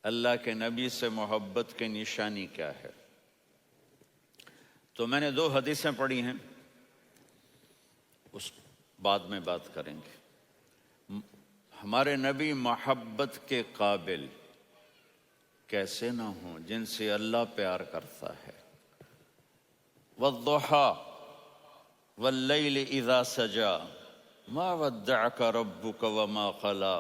اللہ کے نبی سے محبت کی نشانی کیا ہے؟ تو میں نے 2 حدیثیں پڑھی ہیں، اس بعد میں بات کریں گے۔ ہمارے نبی محبت کے قابل کیسے نہ ہوں جن سے اللہ پیار کرتا ہے۔ والضحیٰ واللیل اذا سجا ما ودعک ربک وما قلی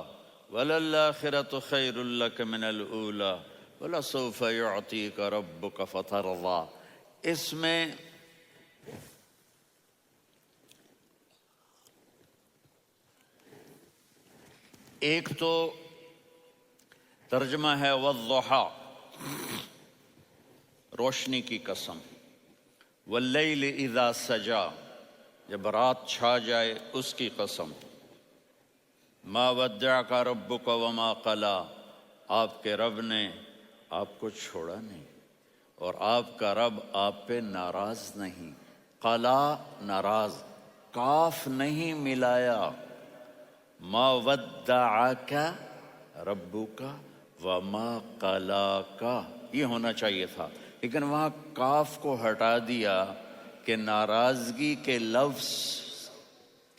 وللآخرۃ خیر لک من الاولی ولسوف یعطیک ربک فترضی۔ اس میں ایک تو ترجمہ ہے والضحیٰ، روشنی کی قسم، واللیل اذا سجا، جب رات چھا جائے اس کی قسم، ما ودعک ربک وما قلی، آپ کے رب نے آپ کو چھوڑا نہیں اور آپ کا رب آپ پہ ناراض نہیں۔ قلا ناراض، کاف نہیں ملایا۔ ما ودعک ربک وما قلاک یہ ہونا چاہیے تھا، لیکن وہاں کاف کو ہٹا دیا کہ ناراضگی کے لفظ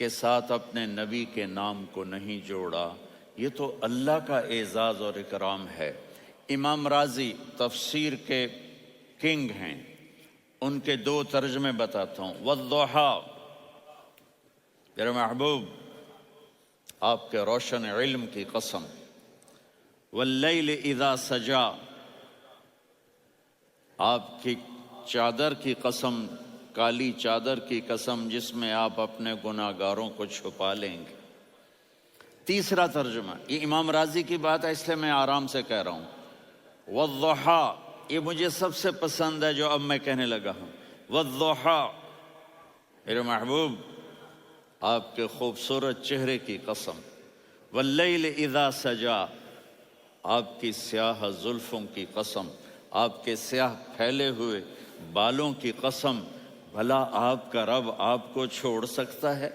کے ساتھ اپنے نبی کے نام کو نہیں جوڑا۔ یہ تو اللہ کا اعزاز اور اکرام ہے۔ امام رازی تفسیر کے کنگ ہیں، ان کے 2 ترجمے بتاتا ہوں۔ والضحیٰ، میرے محبوب آپ کے روشن علم کی قسم، واللیل اذا سجا، آپ کی چادر کی قسم، کالی چادر کی قسم جس میں آپ اپنے گناہگاروں کو چھپا لیں گے۔ تیسرا ترجمہ، یہ امام راضی کی بات ہے اس لیے میں آرام سے کہہ رہا ہوں۔ والضحیٰ، یہ مجھے سب سے پسند ہے جو اب میں کہنے لگا ہوں۔ والضحیٰ، میرے محبوب آپ کے خوبصورت چہرے کی قسم، واللیل اذا سجا، آپ کی سیاہ زلفوں کی قسم، آپ کے سیاہ پھیلے ہوئے بالوں کی قسم۔ بھلا آپ کا رب آپ کو چھوڑ سکتا ہے؟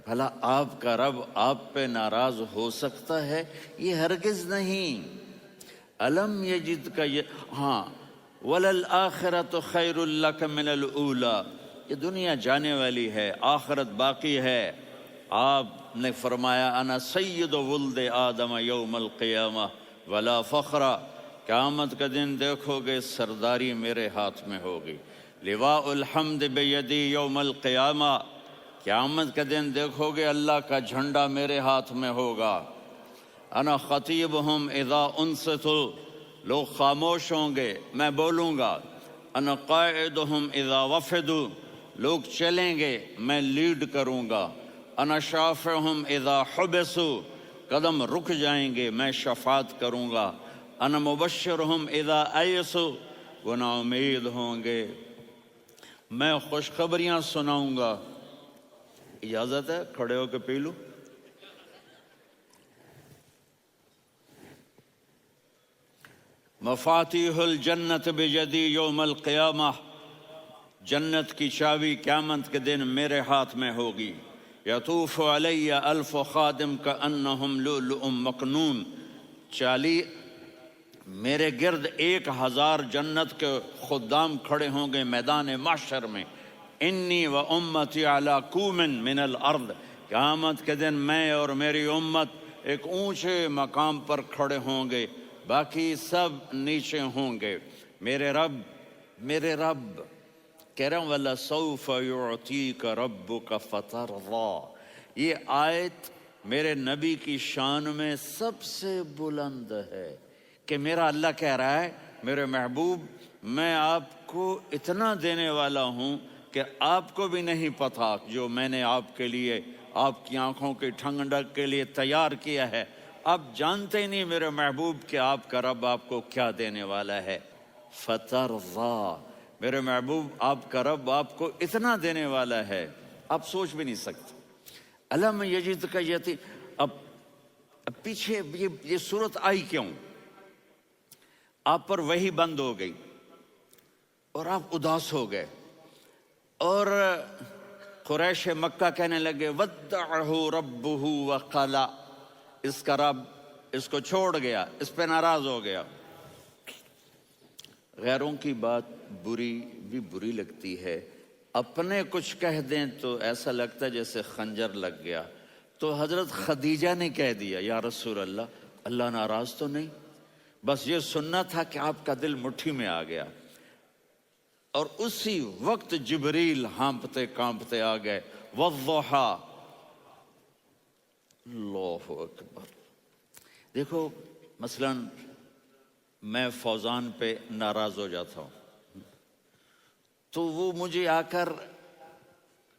بھلا آپ کا رب آپ پہ ناراض ہو سکتا ہے؟ یہ ہرگز نہیں۔ الم یجد کا ہاں، وللآخرۃ خیر لک من الاولی، یہ دنیا جانے والی ہے، آخرت باقی ہے۔ آپ نے فرمایا انا سید ولد آدم یوم القیامہ ولا فخر، قیامت کا دن دیکھو گے سرداری میرے ہاتھ میں ہوگی۔ لواء الحمد بیدی یوم القیامہ، قیامت کا دن دیکھو گے اللہ کا جھنڈا میرے ہاتھ میں ہوگا۔ انا خطیبہم اذا انصتوا، لوگ خاموش ہوں گے میں بولوں گا۔ انا قائدہم اذا وفدوا، لوگ چلیں گے میں لیڈ کروں گا۔ انا شافعہم اذا حبسوا، قدم رک جائیں گے میں شفاعت کروں گا۔ انا مبشرہم اذا ایسوا، وہ نا امید ہوں گے میں خوشخبریاں سناؤں گا۔ اجازت ہے کھڑے ہو کے پی لوں؟ مفاتیح الجنت بیدی یوم القیامہ، جنت کی چابی قیامت کے دن میرے ہاتھ میں ہوگی۔ یطوف علی الف خادم کانہم لؤلؤ مکنون، میرے گرد 1000 جنت کے خدام کھڑے ہوں گے میدان محشر میں۔ انی و امتی علی کوم من الارض، قیامت کے دن میں اور میری امت ایک اونچے مقام پر کھڑے ہوں گے، باقی سب نیچے ہوں گے۔ میرے رب کہہ رہا ہوں وَلَسَوْفَ يُعْطِيكَ رَبُّكَ فَتَرْضَىٰ، یہ آیت میرے نبی کی شان میں سب سے بلند ہے کہ میرا اللہ کہہ رہا ہے میرے محبوب میں آپ کو اتنا دینے والا ہوں کہ آپ کو بھی نہیں پتا جو میں نے آپ کے لیے، آپ کی آنکھوں کی ٹھنڈک کے لیے تیار کیا ہے۔ آپ جانتے ہی نہیں میرے محبوب کہ آپ کا رب آپ کو کیا دینے والا ہے۔ فَتَرْضَىٰ، میرے محبوب آپ کا رب آپ کو اتنا دینے والا ہے آپ سوچ بھی نہیں سکتے۔ الم یجد کا یتیم، اب پیچھے یہ صورت آئی کیوں؟ آپ پر وحی بند ہو گئی اور آپ اداس ہو گئے، اور قریش مکہ کہنے لگے ودعہ ربہ وقلا، اس کا رب اس کو چھوڑ گیا، اس پہ ناراض ہو گیا۔ غیروں کی بات بری بھی بری لگتی ہے، اپنے کچھ کہہ دیں تو ایسا لگتا ہے جیسے خنجر لگ گیا۔ تو حضرت خدیجہ نے کہہ دیا یا رسول اللہ، اللہ ناراض تو نہیں؟ بس یہ سننا تھا کہ آپ کا دل مٹھی میں آ گیا۔ اور اسی وقت جبریل ہانپتے کانپتے آ گئے، والضحیٰ، اللہ اکبر۔ دیکھو مثلا میں فوزان پہ ناراض ہو جاتا ہوں تو وہ مجھے آ کر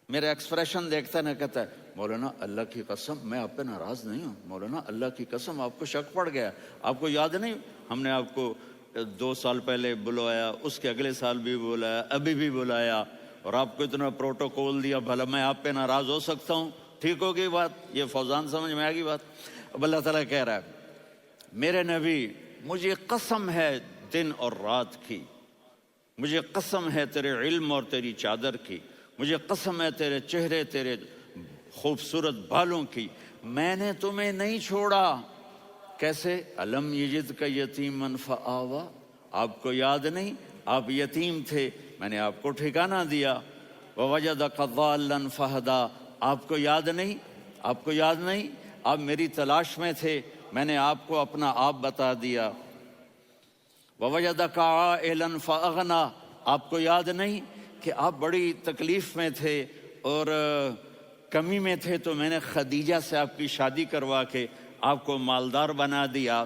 میرا ایکسپریشن دیکھتا نہ کہتا ہے مولانا اللہ کی قسم میں آپ پہ ناراض نہیں ہوں، مولانا اللہ کی قسم آپ کو شک پڑ گیا، آپ کو یاد نہیں ہم نے آپ کو 2 سال پہلے بلایا، اس کے اگلے سال بھی بلایا، ابھی بھی بلایا، اور آپ کو اتنا پروٹوکول دیا، بھلا میں آپ پہ ناراض ہو سکتا ہوں؟ ٹھیک ہوگی بات؟ یہ فوزان سمجھ میں آ گئی بات؟ اب اللہ تعالیٰ کہہ رہا ہے میرے نبی مجھے قسم ہے دن اور رات کی، مجھے قسم ہے تیرے علم اور تیری چادر کی، مجھے قسم ہے تیرے چہرے تیرے خوبصورت بالوں کی، میں نے تمہیں نہیں چھوڑا۔ کیسے؟ الم یجد کا یتیما فآوا، آپ کو یاد نہیں آپ یتیم تھے، میں نے آپ کو ٹھکانہ دیا۔ ووجدک ضالا فہدا، آپ کو یاد نہیں، آپ کو یاد نہیں آپ میری تلاش میں تھے، میں نے آپ کو اپنا آپ بتا دیا۔ ووجدک عائلا فاغنی، آپ کو یاد نہیں کہ آپ بڑی تکلیف میں تھے اور کمی میں تھے تو میں نے خدیجہ سے آپ کی شادی کروا کے آپ کو مالدار بنا دیا۔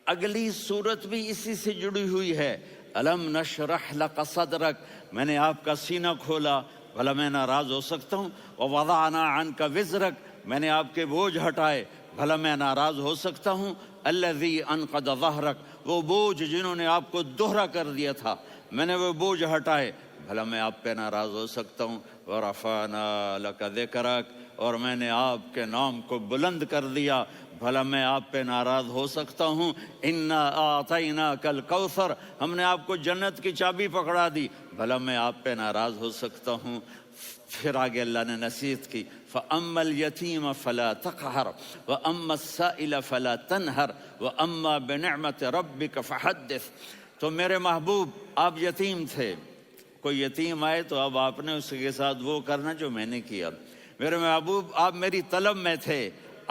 اگلی صورت بھی اسی سے جڑی ہوئی ہے، الم نشرح لک صدرک، میں نے آپ کا سینہ کھولا، بھلا میں ناراض ہو سکتا ہوں؟ ووضعنا عنک وزرک، میں نے آپ کے بوجھ ہٹائے، بھلا میں ناراض ہو سکتا ہوں؟ الذی انقض ظہرک، وہ بوجھ جنہوں نے آپ کو دوہرا کر دیا تھا، میں نے وہ بوجھ ہٹائے، بھلا میں آپ پہ ناراض ہو سکتا ہوں؟ ورفعنا لک ذکرک، اور میں نے آپ کے نام کو بلند کر دیا، بھلا میں آپ پہ ناراض ہو سکتا ہوں؟ انا اعطیناک الکوثر، ہم نے آپ کو جنت کی چابی پکڑا دی، بھلا میں آپ پہ ناراض ہو سکتا ہوں؟ پھر آگے اللہ نے نصیحت کی، فَأَمَّا الْيَتِيمَ فَلَا تَقْهَرْ وَأَمَّا السَّائِلَ فَلَا تَنْهَرْ وَأَمَّا بِنِعْمَةِ رَبِّكَ فَحَدِّثْ۔ تو میرے محبوب آپ یتیم تھے، کوئی یتیم آئے تو اب آپ نے اس کے ساتھ وہ کرنا جو میں نے کیا۔ میرے محبوب آپ میری طلب میں تھے،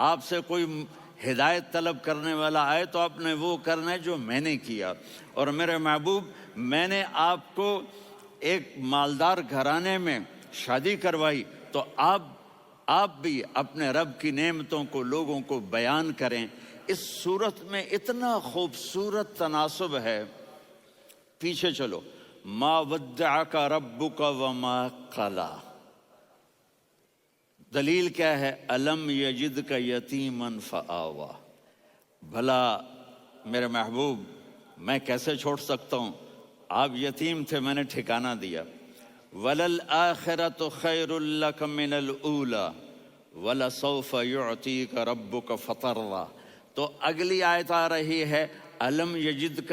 آپ سے کوئی ہدایت طلب کرنے والا آئے تو آپ نے وہ کرنا ہے جو میں نے کیا۔ اور میرے محبوب میں نے آپ کو ایک مالدار گھرانے میں شادی کروائی تو آپ بھی اپنے رب کی نعمتوں کو لوگوں کو بیان کریں۔ اس صورت میں اتنا خوبصورت تناسب ہے، پیچھے چلو، ما ودعک ربک وما قلی، دلیل کیا ہے؟ الم یجدک یتیما فآوا، بھلا میرے محبوب میں کیسے چھوڑ سکتا ہوں؟ آپ یتیم تھے، میں نے ٹھکانہ دیا۔ وَلَلْآخِرَةُ خَيْرٌ لَكَ مِنَ الْأُولَى وَلَسَوْفَ يُعْطِيكَ رَبُّكَ فَتَرْضَىٰ۔ تو اگلی آیت آ رہی ہے الم یجدک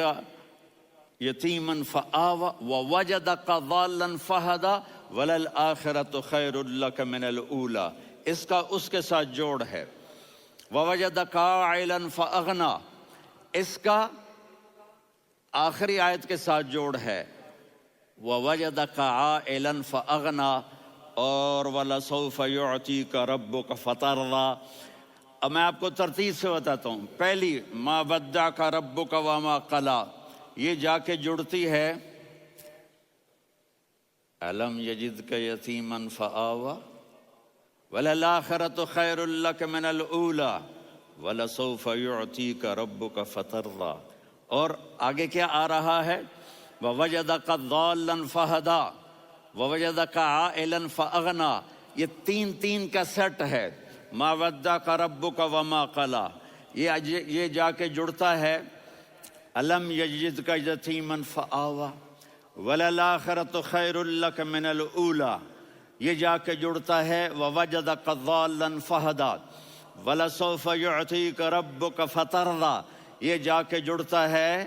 یتیما فآوا ووجدک ضالا فہدا وَلَلْآخِرَةُ خَيْرٌ لَكَ مِنَ الْأُولَىٰ، اس کا اس کے ساتھ جوڑ ہے۔ وَوَجَدَكَ عَائِلًا فَأَغْنَىٰ، اس کا آخری آیت کے ساتھ جوڑ ہے، وَوَجَدَكَ عَائِلًا فَأَغْنَىٰ اور وَلَسَوْفَ يُعْطِيكَ رَبُّكَ فَتَرْضَىٰ۔ اب میں آپ کو ترتیب سے بتاتا ہوں۔ پہلی مَا وَدَّعَكَ رَبُّكَ وَمَا قَلَىٰ، یہ جا کے جڑتی ہے الم یجدک یتیما فآوا وَلَلْآخِرَةُ خَيْرٌ لَكَ مِنَ الْأُولَىٰ وَلَسَوْفَ يُعْطِيكَ رَبُّكَ فَتَرْضَىٰ۔ اور آگے کیا آ رہا ہے؟ وَوَجَدَكَ ضَالًّا فَهَدَىٰ وَوَجَدَكَ عَائِلًا فَأَغْنَىٰ، یہ تین کا سیٹ ہے۔ مَا وَدَّعَكَ رَبُّكَ وَمَا قَلَىٰ، یہ جا کے جڑتا ہے الم یجدک یتیما فآوا وَلَلْآخِرَةُ خَيْرٌ لَكَ مِنَ الْأُولَىٰ، یہ جا کے جڑتا ہے وَوَجَدَكَ ضَالًّا فَهَدَىٰ وَلَسَوْفَ يُعْطِيكَ رَبُّكَ فَتَرْضَىٰ، یہ جا کے جڑتا ہے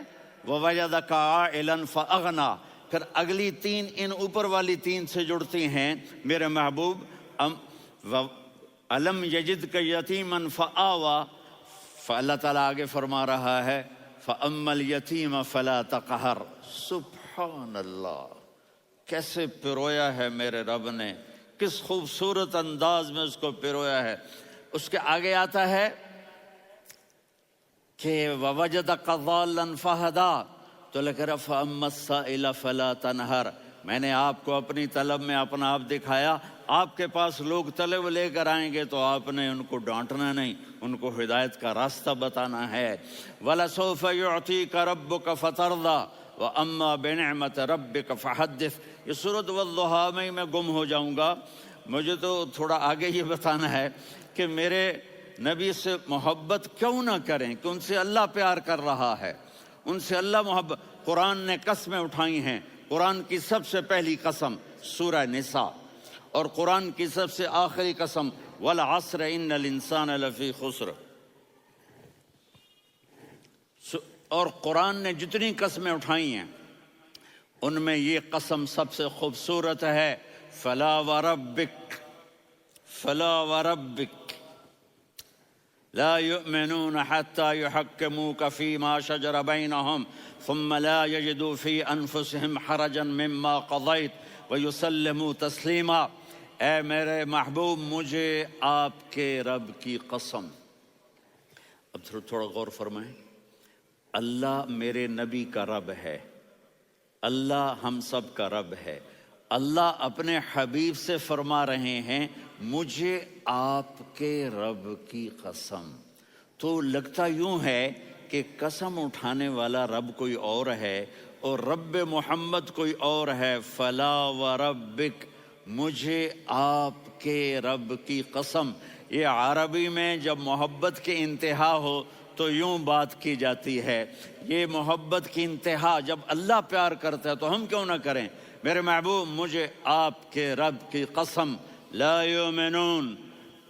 وَوَجَدَكَ عَائِلًا فَأَغْنَىٰ۔ پھر اگلی تین ان اوپر والی تین سے جڑتی ہیں میرے محبوب، الم یجدک یتیما فآوا، اللہ تعالیٰ آگے فرما رہا ہے فَأَمَّا الْيَتِيمَ فَلَا تَقْهَرْ. سبحان اللہ، کیسے پرویا ہے میرے رب نے، کس خوبصورت انداز میں اس کو پرویا ہے. اس کے آگے آتا ہے کہ وَوَجَدَكَ ضَالًّا فَهَدَىٰ، تو لکھ رہا فَأَمَّا السَّائِلَ فَلَا تَنْهَرْ. میں نے آپ کو اپنی طلب میں اپنا آپ دکھایا. آپ کے پاس لوگ طلب لے کر آئیں گے تو آپ نے ان کو ڈانٹنا نہیں، ان کو ہدایت کا راستہ بتانا ہے. وَلَسَوْفَ يُعْطِيكَ رَبُّكَ فَتَرْضَىٰ وَأَمَّا بِنِعْمَةِ رَبِّكَ فَحَدِّثْ. یہ سورۃ والضحیٰ میں گم ہو جاؤں گا. مجھے تو تھوڑا آگے یہ بتانا ہے کہ میرے نبی سے محبت کیوں نہ کریں، کہ ان سے اللہ پیار کر رہا ہے، ان سے اللہ محبت. قرآن نے قسمیں اٹھائی ہیں. قرآن کی سب سے پہلی قسم سورہ نساء، اور قرآن کی سب سے آخری قسم والعصر ان الانسان لفی خسر. اور قرآن نے جتنی قسمیں اٹھائی ہیں ان میں یہ قسم سب سے خوبصورت ہے. فلا وربک، فلا وربک لا يؤمنون حتى يحكموك فيما شجر بينهم ثم لا يجدوا في أنفسهم حرجا مما قضيت ويسلموا تسلیما. اے میرے محبوب، مجھے آپ کے رب کی قسم. اب تھوڑا غور فرمائیں. اللہ میرے نبی کا رب ہے، اللہ ہم سب کا رب ہے. اللہ اپنے حبیب سے فرما رہے ہیں مجھے آپ کے رب کی قسم. تو لگتا یوں ہے کہ قسم اٹھانے والا رب کوئی اور ہے اور رب محمد کوئی اور ہے. فلا وربک، مجھے آپ کے رب کی قسم. یہ عربی میں جب محبت کی انتہا ہو تو یوں بات کی جاتی ہے. یہ محبت کی انتہا جب اللہ پیار کرتا ہے تو ہم کیوں نہ کریں. میرے محبوب، مجھے آپ کے رب کی قسم. لا یؤمنون،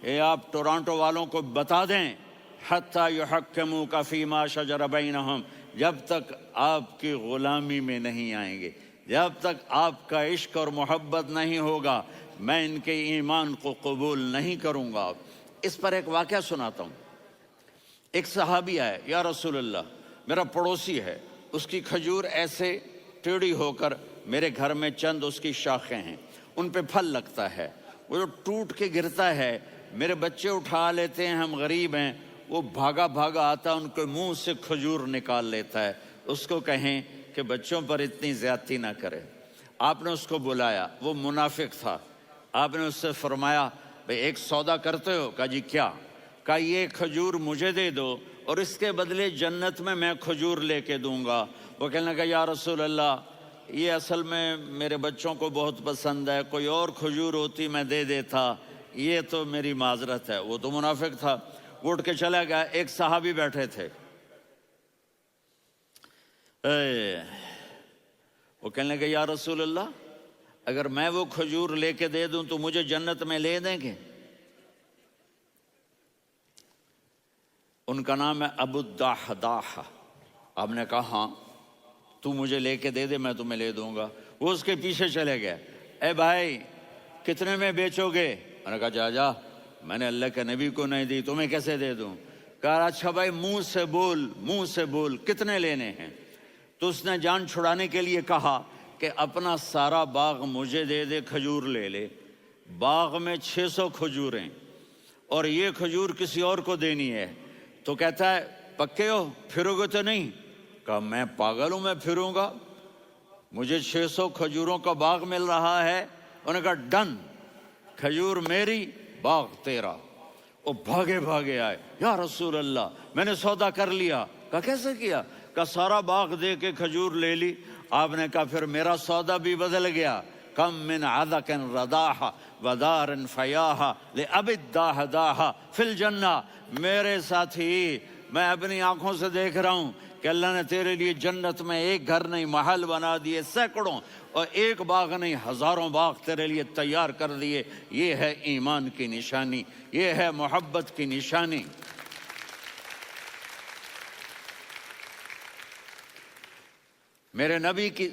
یہ آپ ٹورانٹو والوں کو بتا دیں، حتی یحکموک فیما شجر بینہم، جب تک آپ کی غلامی میں نہیں آئیں گے، جب تک آپ کا عشق اور محبت نہیں ہوگا، میں ان کے ایمان کو قبول نہیں کروں گا. اس پر ایک واقعہ سناتا ہوں. ایک صحابی آئے، یا رسول اللہ، میرا پڑوسی ہے، اس کی کھجور ایسے ٹیڑھی ہو کر میرے گھر میں چند اس کی شاخیں ہیں، ان پہ پھل لگتا ہے، وہ جو ٹوٹ کے گرتا ہے میرے بچے اٹھا لیتے ہیں، ہم غریب ہیں، وہ بھاگا بھاگا آتا ان کے منہ سے کھجور نکال لیتا ہے. اس کو کہیں کہ بچوں پر اتنی زیادتی نہ کرے. آپ نے اس کو بلایا، وہ منافق تھا. آپ نے اس سے فرمایا بھئی ایک سودا کرتے ہو؟ کہا جی کیا؟ کہا یہ کھجور مجھے دے دو اور اس کے بدلے جنت میں کھجور لے کے دوں گا. وہ کہنے لگا یا رسول اللہ، یہ اصل میں میرے بچوں کو بہت پسند ہے، کوئی اور کھجور ہوتی میں دے دیتا، یہ تو میری معذرت ہے. وہ تو منافق تھا، وہ اٹھ کے چلا گیا. ایک صحابی بیٹھے تھے، وہ کہنے لگے یا رسول اللہ، اگر میں وہ کھجور لے کے دے دوں تو مجھے جنت میں لے دیں گے؟ ان کا نام ہے ابو الدحداح. آپ نے کہا ہاں، تو مجھے لے کے دے دے، میں تمہیں لے دوں گا. وہ اس کے پیچھے چلے گئے. اے بھائی کتنے میں بیچو گے؟ میں نے کہا جا میں نے اللہ کے نبی کو نہیں دی، تمہیں کیسے دے دوں؟ کہا اچھا بھائی منہ سے بول کتنے لینے ہیں؟ تو اس نے جان چھڑانے کے لیے کہا کہ اپنا سارا باغ مجھے دے دے، کھجور لے لے. باغ میں 600 کھجوریں اور یہ کھجور کسی اور کو دینی ہے. تو کہتا ہے پکے ہو، پھرو گے تو نہیں؟ کہا میں پاگل ہوں، میں پھروں گا؟ مجھے 600 کھجوروں کا باغ مل رہا ہے. انہوں نے کہا ڈن، کھجور میری، باغ تیرا. وہ بھاگے بھاگے آئے، یا رسول اللہ میں نے سودا کر لیا. کہا کیسے کیا؟ کہا سارا باغ دے کے کھجور لے لی. آپ نے کہا پھر میرا سودا بھی بدل گیا. کم من عذق رداح ودار فیاح لأب الدحداح فی الجنہ. میرے ساتھی، میں اپنی آنکھوں سے دیکھ رہا ہوں کہ اللہ نے تیرے لیے جنت میں ایک گھر نہیں محل بنا دیے سینکڑوں، اور ایک باغ نہیں ہزاروں باغ تیرے لیے تیار کر دیے. یہ ہے ایمان کی نشانی، یہ ہے محبت کی نشانی. میرے نبی کی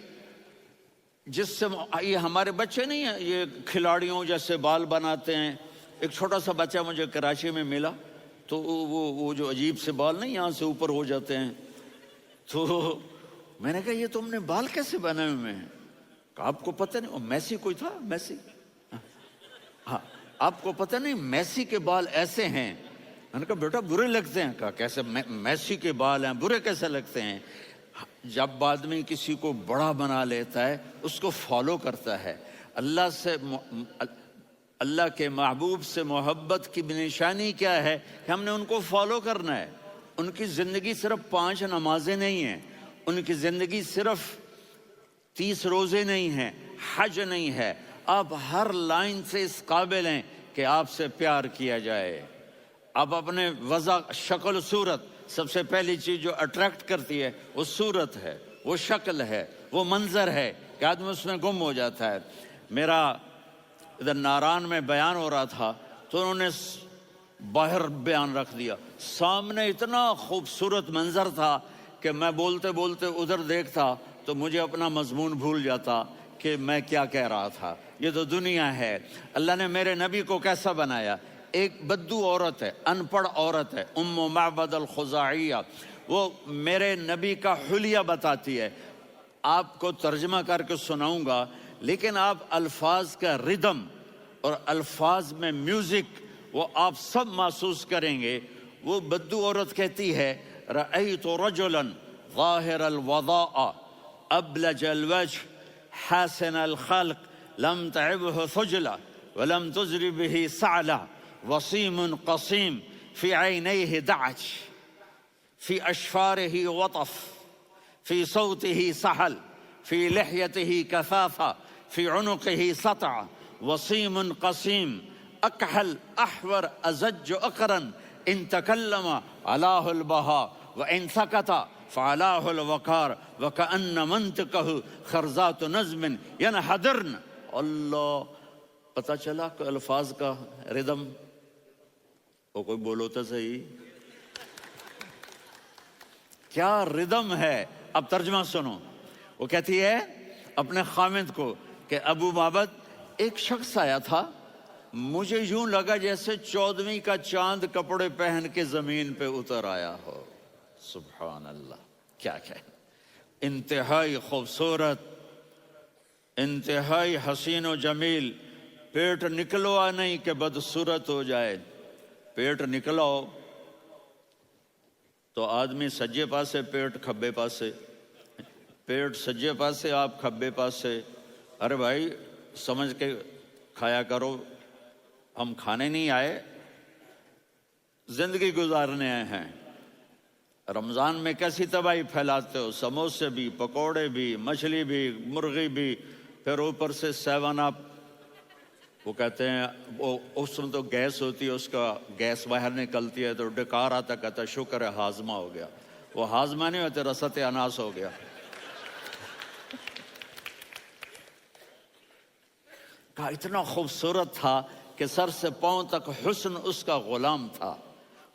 جس سے یہ ہمارے بچے نہیں ہیں، یہ کھلاڑیوں جیسے بال بناتے ہیں. ایک چھوٹا سا بچہ مجھے کراچی میں ملا، تو وہ جو عجیب سے بال نہیں یہاں سے اوپر ہو جاتے ہیں، تو میں نے کہا یہ تم نے بال کیسے بنائے ہوئے ہیں؟ کہا آپ کو پتہ نہیں، وہ میسی کوئی تھا، میسی، ہاں آپ کو پتہ نہیں میسی کے بال ایسے ہیں؟ میں نے کہا بیٹا برے لگتے ہیں۔ کہا کیسے؟ میسی کے بال ہیں برے کیسے لگتے ہیں؟ جب آدمی کسی کو بڑا بنا لیتا ہے اس کو فالو کرتا ہے، اللہ کے محبوب سے محبت کی نشانی کیا ہے کہ ہم نے ان کو فالو کرنا ہے۔ ان کی زندگی صرف 5 نمازیں نہیں ہیں، ان کی زندگی صرف 30 روزے نہیں ہیں، حج نہیں ہے۔ آپ ہر لائن سے اس قابل ہیں کہ آپ سے پیار کیا جائے۔ آپ اپنے وضع، شکل، صورت، سب سے پہلی چیز جو اٹریکٹ کرتی ہے وہ صورت ہے، وہ شکل ہے، وہ منظر ہے کہ آدمی اس میں گم ہو جاتا ہے۔ میرا ادھر ناران میں بیان ہو رہا تھا تو انہوں نے باہر بیان رکھ دیا، سامنے اتنا خوبصورت منظر تھا کہ میں بولتے بولتے ادھر دیکھتا تو مجھے اپنا مضمون بھول جاتا کہ میں کیا کہہ رہا تھا۔ یہ تو دنیا ہے۔ اللہ نے میرے نبی کو کیسا بنایا؟ ایک بدو عورت ہے، ان پڑھ عورت ہے، ام معبد الخزاعیہ، وہ میرے نبی کا حلیہ بتاتی ہے۔ آپ کو ترجمہ کر کے سناؤں گا، لیکن آپ الفاظ کا ردم اور الفاظ میں میوزک وہ آپ سب محسوس کریں گے۔ وہ بدو عورت کہتی ہے رأیت رجلا ظاہر الوضاء ابلج الوجه حاسن الخلق لم تعبه ثجلة ولم تزر به سعلة وصيم قصيم في عينيه دعج في أشفاره وطف في صوته سحل في لحيته كثافة في عنقه سطع وصيم قصيم أكحل أحور أزج أقرن إن تكلم علاه البهاء وإن سكت فعلاه الوقار وكأن منطقه خرزات نظم ينحدرن۔ اللہ، پتہ چلا کہ الفاظ کا ردم، وہ کوئی بولو تو صحیح، کیا ردم ہے۔ اب ترجمہ سنو۔ وہ کہتی ہے اپنے خامند کو کہ ابو معبد، ایک شخص آیا تھا، مجھے یوں لگا جیسے 14ویں کا چاند کپڑے پہن کے زمین پہ اتر آیا ہو۔ سبحان اللہ، کیا انتہائی خوبصورت، انتہائی حسین و جمیل۔ پیٹ نکلوا نہیں کہ بدصورت ہو جائے۔ پیٹ نکلاؤ تو آدمی سجے پاسے، پیٹ کھبے پاسے، پیٹ سجے پاسے، آپ کھبے پاسے۔ ارے بھائی سمجھ کے کھایا کرو، ہم کھانے نہیں آئے، زندگی گزارنے آئے ہیں۔ رمضان میں کیسی تباہی پھیلاتے ہو، سموسے بھی، پکوڑے بھی، مچھلی بھی، مرغی بھی، پھر اوپر سے 7 اپ۔ وہ کہتے ہیں اس میں تو گیس ہوتی ہے، اس کا گیس باہر نکلتی ہے تو ڈکار آتا، کہتا شکر ہے ہاضمہ ہو گیا۔ وہ ہاضمہ نہیں ہوتے، رست اناس ہو گیا۔ کہا اتنا خوبصورت تھا کہ سر سے پاؤں تک حسن اس کا غلام تھا،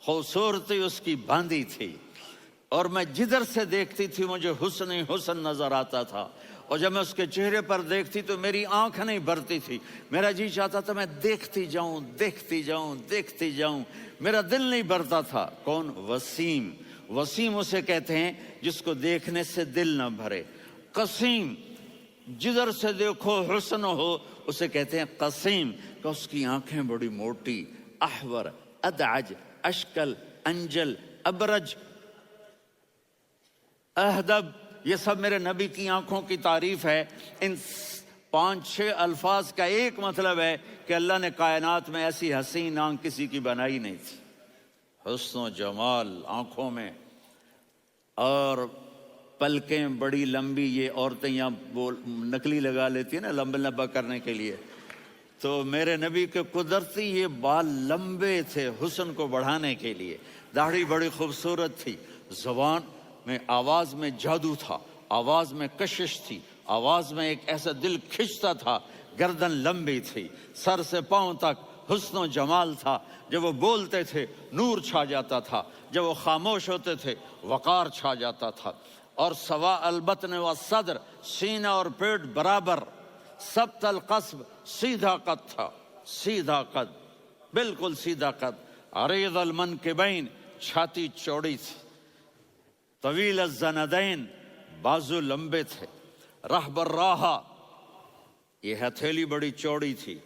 خوبصورتی اس کی باندھی تھی، اور میں جدھر سے دیکھتی تھی مجھے حسن ہی حسن نظر آتا تھا، اور جب میں اس کے چہرے پر دیکھتی تو میری آنکھ نہیں بھرتی تھی، میرا جی چاہتا تھا میں دیکھتی جاؤں دیکھتی جاؤں دیکھتی جاؤں، میرا دل نہیں بھرتا تھا۔ کون؟ وسیم۔ وسیم اسے کہتے ہیں جس کو دیکھنے سے دل نہ بھرے۔ قسیم، جدھر سے دیکھو حسن ہو، اسے کہتے ہیں قسیم، کہ اس کی آنکھیں بڑی موٹی، احور، ادعج، اشکل، انجل، ابرج، اہدب، یہ سب میرے نبی کی آنکھوں کی تعریف ہے۔ ان 5-6 الفاظ کا ایک مطلب ہے کہ اللہ نے کائنات میں ایسی حسین آنکھ کسی کی بنائی نہیں تھی۔ حسن و جمال آنکھوں میں، اور پلکیں بڑی لمبی، یہ عورتیں یہاں نکلی لگا لیتی ہیں نا لمبا لمبا کرنے کے لیے، تو میرے نبی کے قدرتی یہ بال لمبے تھے حسن کو بڑھانے کے لیے۔ داڑھی بڑی خوبصورت تھی، زبان میں، آواز میں جادو تھا، آواز میں کشش تھی، آواز میں ایک ایسا دل کھنچتا تھا، گردن لمبی تھی، سر سے پاؤں تک حسن و جمال تھا۔ جب وہ بولتے تھے نور چھا جاتا تھا، جب وہ خاموش ہوتے تھے وقار چھا جاتا تھا۔ اور سوا البطن و صدر، سینہ اور پیٹ برابر، سبت القصب، سیدھا قد تھا، سیدھا قد، بالکل سیدھا قد۔ عریض المنکبین، چھاتی چوڑی تھی، طویل الزندین، بازو لمبے تھے، رحب الراحہ، یہ ہتھیلی بڑی چوڑی تھی،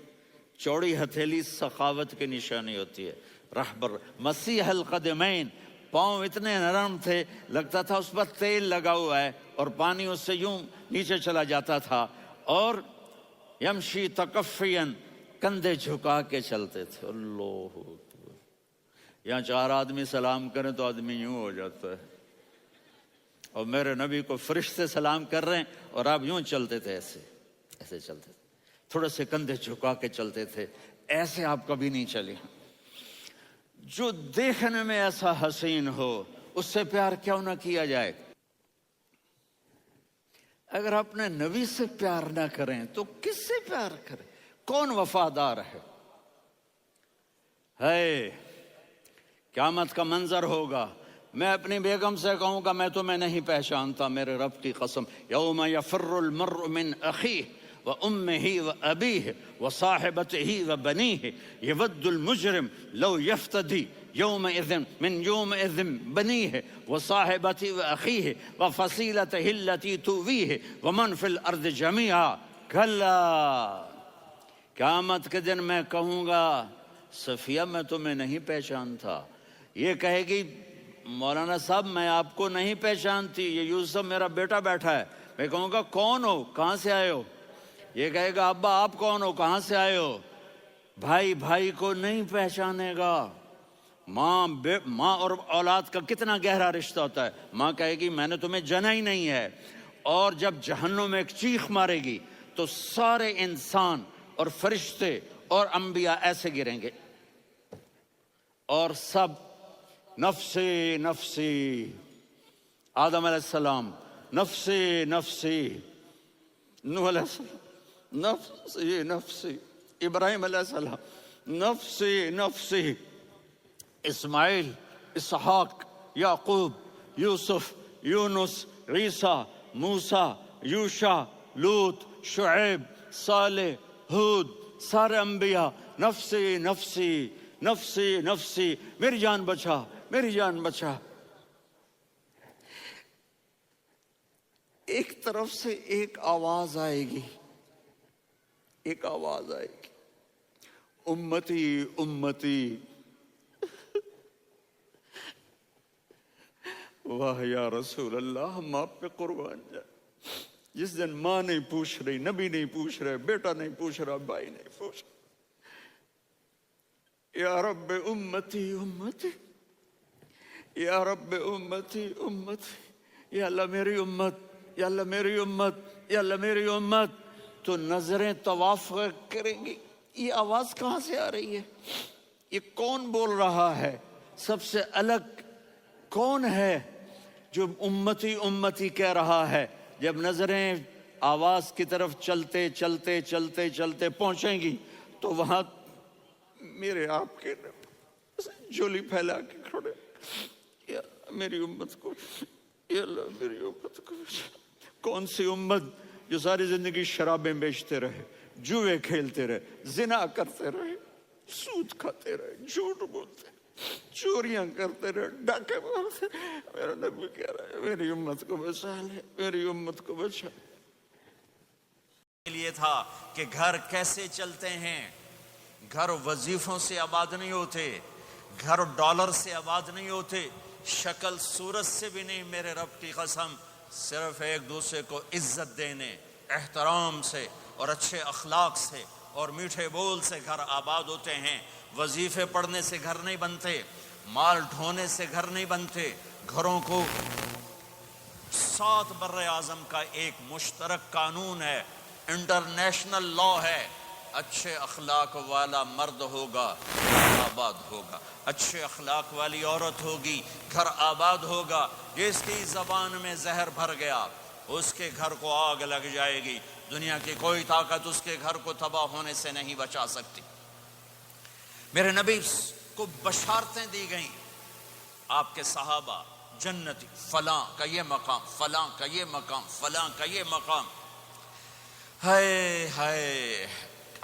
چوڑی ہتھیلی سخاوت کی نشانی ہوتی ہے۔ رحب مسیح القدمین، پاؤں اتنے نرم تھے لگتا تھا اس پر تیل لگا ہوا ہے، اور پانی اس سے یوں نیچے چلا جاتا تھا۔ اور یمشی تکفین، کندھے جھکا کے چلتے تھے۔ اللہ اکبر، یہاں 4 آدمی سلام کریں تو آدمی یوں ہو جاتا ہے، اور میرے نبی کو فرشتے سلام کر رہے ہیں اور آپ یوں چلتے تھے، ایسے ایسے چلتے تھے، تھوڑے سے کندھے جھکا کے چلتے تھے، ایسے آپ کبھی نہیں چلے۔ جو دیکھنے میں ایسا حسین ہو اس سے پیار کیوں نہ کیا جائے؟ اگر اپنے نبی سے پیار نہ کریں تو کس سے پیار کریں؟ کون وفادار ہے؟ قیامت کا منظر ہوگا، میں اپنی بیگم سے کہوں گا میں تمہیں نہیں پہچانتا، میرے رب کی قسم، یوم یفر المرء من اخیہ وامہ وابیہ وصاحبتہ وبنیہ یود المجرم لو یفتدی یومئذ من یومئذ بنیہ وصاحبتہ واخیہ وفصیلتہ التی تؤویہ ومن فی الارض جمیعا کلا۔ قیامت کے دن میں کہوں گا صفیہ میں تمہیں نہیں پہچانتا، یہ کہے گی مولانا صاحب میں آپ کو نہیں پہچانتی، یہ یوسف میرا بیٹا بیٹھا ہے۔ میں کہوں گا کون ہو، کہاں سے آئے ہو؟ یہ کہے گا ابا آپ کون ہو، کہاں سے آئے ہو؟ بھائی بھائی کو نہیں پہچانے گا۔ ماں اور اولاد کا کتنا گہرا رشتہ ہوتا ہے، ماں کہے گی میں نے تمہیں جنا ہی نہیں ہے، اور جب جہنم میں ایک چیخ مارے گی تو سارے انسان اور فرشتے اور انبیاء ایسے گریں گے، اور سب نفسی نفسی، آدم علیہ السلام نفسی نفسی، نوح علیہ السلام نفسی نفسی، ابراہیم علیہ السلام نفسی نفسی، اسماعیل، اسحاق، یعقوب، یوسف، یونس، عیسیٰ، موسیٰ، یوشع، لوط، شعیب، صالح، ہود، سارے انبیاء نفسی نفسی نفسی نفسی، میری جان بچا میری جان بچا۔ ایک طرف سے ایک آواز آئے گی، ایک آواز آئے گی، امتی امتی۔ واہ یا رسول اللہ، ہم آپ پہ قربان جائیں۔ جس دن ماں نہیں پوچھ رہی، نبی نہیں پوچھ رہے، بیٹا نہیں پوچھ رہا، بھائی نہیں پوچھ رہا، یا رب امتی امتی، یا رب امتی امتی، یا اللہ میری امت، یا اللہ میری امت، یا اللہ میری امت۔ تو نظریں طواف کریں گی، یہ آواز کہاں سے آ رہی ہے؟ یہ کون بول رہا ہے؟ سب سے الگ کون ہے جو امتی امتی کہہ رہا ہے؟ جب نظریں آواز کی طرف چلتے چلتے چلتے چلتے پہنچیں گی تو وہاں میرے آپ کے جولی پھیلا کے کھڑے، یا میری امت کو، یا اللہ میری امت کو۔ کون سی امت جو ساری زندگی شرابیں بیچتے رہے، جوئے کھیلتے رہے، زنا کرتے رہے، سود کھاتے رہے، جھوٹ بولتے رہے، چوریاں کرتے رہے، ڈاکے مارتے رہے؟ میرا نبی کہہ رہا ہے میری امت کو بچا لے، میری امت کو بچا۔ لیے تھا کہ گھر کیسے چلتے ہیں؟ گھر وظیفوں سے آباد نہیں ہوتے، گھر ڈالر سے آباد نہیں ہوتے، شکل صورت سے بھی نہیں، میرے رب کی قسم، صرف ایک دوسرے کو عزت دینے، احترام سے اور اچھے اخلاق سے اور میٹھے بول سے گھر آباد ہوتے ہیں۔ وظیفے پڑھنے سے گھر نہیں بنتے، مال ڈھونے سے گھر نہیں بنتے۔ گھروں کو 7 بر اعظم کا ایک مشترک قانون ہے، انٹرنیشنل لا ہے، اچھے اخلاق والا مرد ہوگا گھر آباد ہوگا، اچھے اخلاق والی عورت ہوگی گھر آباد ہوگا۔ جس کی زبان میں زہر بھر گیا اس کے گھر کو آگ لگ جائے گی، دنیا کی کوئی طاقت اس کے گھر کو تباہ ہونے سے نہیں بچا سکتی۔ میرے نبی کو بشارتیں دی گئیں، آپ کے صحابہ جنتی، فلاں کا یہ مقام، فلاں کا یہ مقام، فلاں کا یہ مقام۔ ہائے ہائے،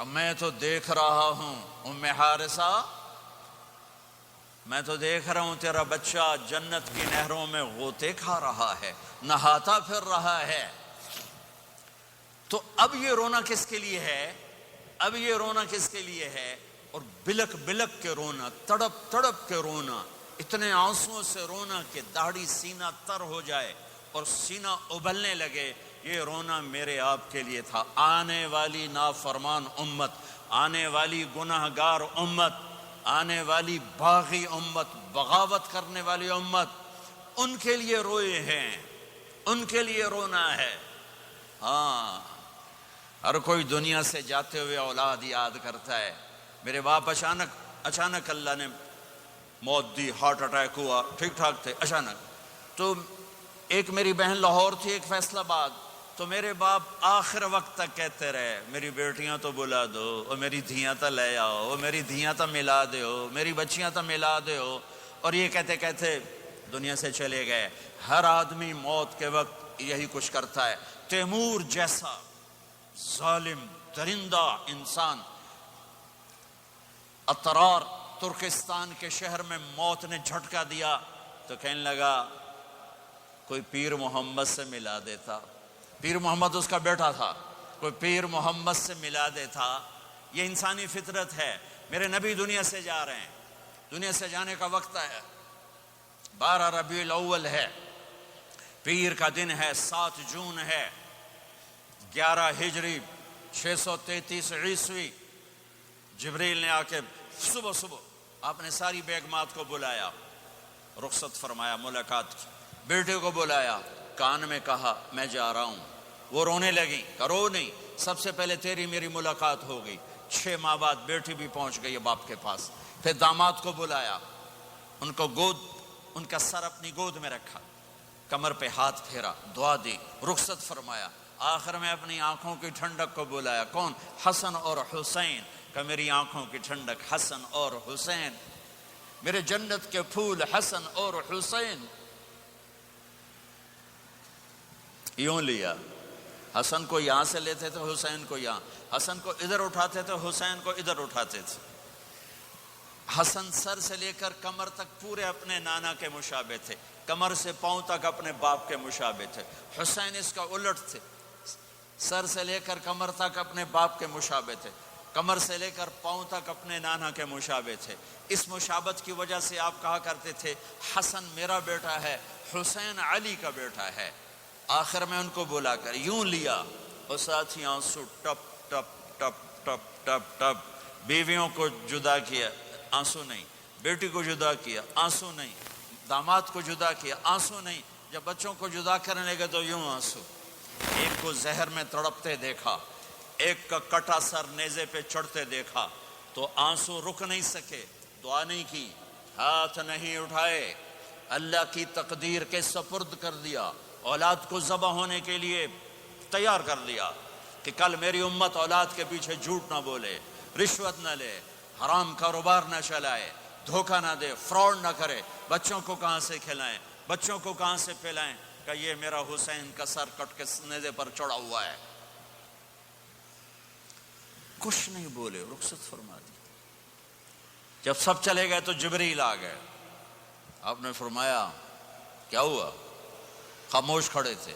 میں تو دیکھ رہا ہوں ام حارثہ میں تو دیکھ رہا ہوں تیرا بچہ جنت کی نہروں میں غوطے کھا رہا ہے، نہاتا پھر رہا ہے۔ تو اب یہ رونا کس کے لیے ہے؟ اب یہ رونا کس کے لیے ہے؟ اور بلک بلک کے رونا، تڑپ تڑپ کے رونا، اتنے آنسوؤں سے رونا کہ داڑھی سینہ تر ہو جائے اور سینہ ابلنے لگے، یہ رونا میرے آپ کے لیے تھا۔ آنے والی نافرمان امت، آنے والی گناہ گار امت، آنے والی باغی امت، بغاوت کرنے والی امت، ان کے لیے روئے ہیں، ان کے لیے رونا ہے۔ ہاں، ہر کوئی دنیا سے جاتے ہوئے اولاد یاد کرتا ہے۔ میرے باپ اچانک اللہ نے موت دی، ہارٹ اٹیک ہوا، ٹھیک ٹھاک تھے، اچانک۔ تو ایک میری بہن لاہور تھی، ایک فیصل آباد، تو میرے باپ آخر وقت تک کہتے رہے میری بیٹیاں تو بلا دو، اور میری دھیاں تو لے آؤ، اور میری دھیاں تو ملا دو، میری بچیاں تو ملا دو، اور یہ کہتے کہتے دنیا سے چلے گئے۔ ہر آدمی موت کے وقت یہی کچھ کرتا ہے۔ تیمور جیسا ظالم درندہ انسان اطرار ترکستان کے شہر میں موت نے جھٹکا دیا تو کہنے لگا کوئی پیر محمد سے ملا دیتا، پیر محمد اس کا بیٹا تھا، کوئی پیر محمد سے ملا دیتا۔ یہ انسانی فطرت ہے۔ میرے نبی دنیا سے جا رہے ہیں، دنیا سے جانے کا وقت ہے، 12 ربیع الاول ہے، پیر کا دن ہے، 7 جون ہے، 11 ہجری 633 عیسوی۔ جبریل نے آ کے صبح آپ نے ساری بیگمات کو بلایا، رخصت فرمایا ملاقات کی، بیٹے کو بلایا، کان میں کہا میں جا رہا ہوں۔ وہ رونے لگی، کرو نہیں، سب سے پہلے تیری میری ملاقات ہو گئی۔ 6 ماہ بعد بیٹی بھی پہنچ گئی باپ کے پاس۔ پھر داماد کو بلایا، ان کو ان کا سر اپنی گود میں رکھا، کمر پہ ہاتھ پھیرا، دعا دی، رخصت فرمایا۔ آخر میں اپنی آنکھوں کی ٹھنڈک کو بلایا، کون؟ حسن اور حسین، کہ میری آنکھوں کی ٹھنڈک حسن اور حسین، میرے جنت کے پھول حسن اور حسین۔ یوں لیا، حسن کو یہاں سے لیتے تھے، حسین کو یہاں، حسن کو ادھر اٹھاتے تھے، حسین کو ادھر اٹھاتے تھے۔ حسن سر سے لے کر کمر تک پورے اپنے نانا کے مشابہ تھے، کمر سے پاؤں تک اپنے باپ کے مشابہ تھے۔ حسین اس کا الٹ تھے، سر سے لے کر کمر تک اپنے باپ کے مشابہ تھے، کمر سے لے کر پاؤں تک اپنے نانا کے مشابہ تھے۔ اس مشابہت کی وجہ سے آپ کہا کرتے تھے حسن میرا بیٹا ہے، حسین علی کا بیٹا ہے۔ آخر میں ان کو بلا کر یوں لیا، اور ساتھ ہی آنسو ٹپ ٹپ ٹپ ٹپ ٹپ ٹپ۔ بیویوں کو جدا کیا، آنسو نہیں، بیٹی کو جدا کیا، آنسو نہیں، داماد کو جدا کیا، آنسو نہیں، جب بچوں کو جدا کرنے لگے تو یوں آنسو۔ ایک کو زہر میں تڑپتے دیکھا، ایک کا کٹا سر نیزے پہ چڑھتے دیکھا تو آنسو رک نہیں سکے، دعا نہیں کی، ہاتھ نہیں اٹھائے، اللہ کی تقدیر کے سپرد کر دیا، اولاد کو ذبح ہونے کے لیے تیار کر دیا کہ کل میری امت اولاد کے پیچھے جھوٹ نہ بولے، رشوت نہ لے، حرام کاروبار نہ چلائے، دھوکہ نہ دے، فراڈ نہ کرے، بچوں کو کہاں سے کھلائیں، بچوں کو کہاں سے پلائیں، کہ یہ میرا حسین کا سر کٹ کے نیزے پر چڑھا ہوا ہے۔ کچھ نہیں بولے، رخصت فرما دی۔ جب سب چلے گئے تو جبریل آ گئے، آپ نے فرمایا کیا ہوا؟ خاموش کھڑے تھے،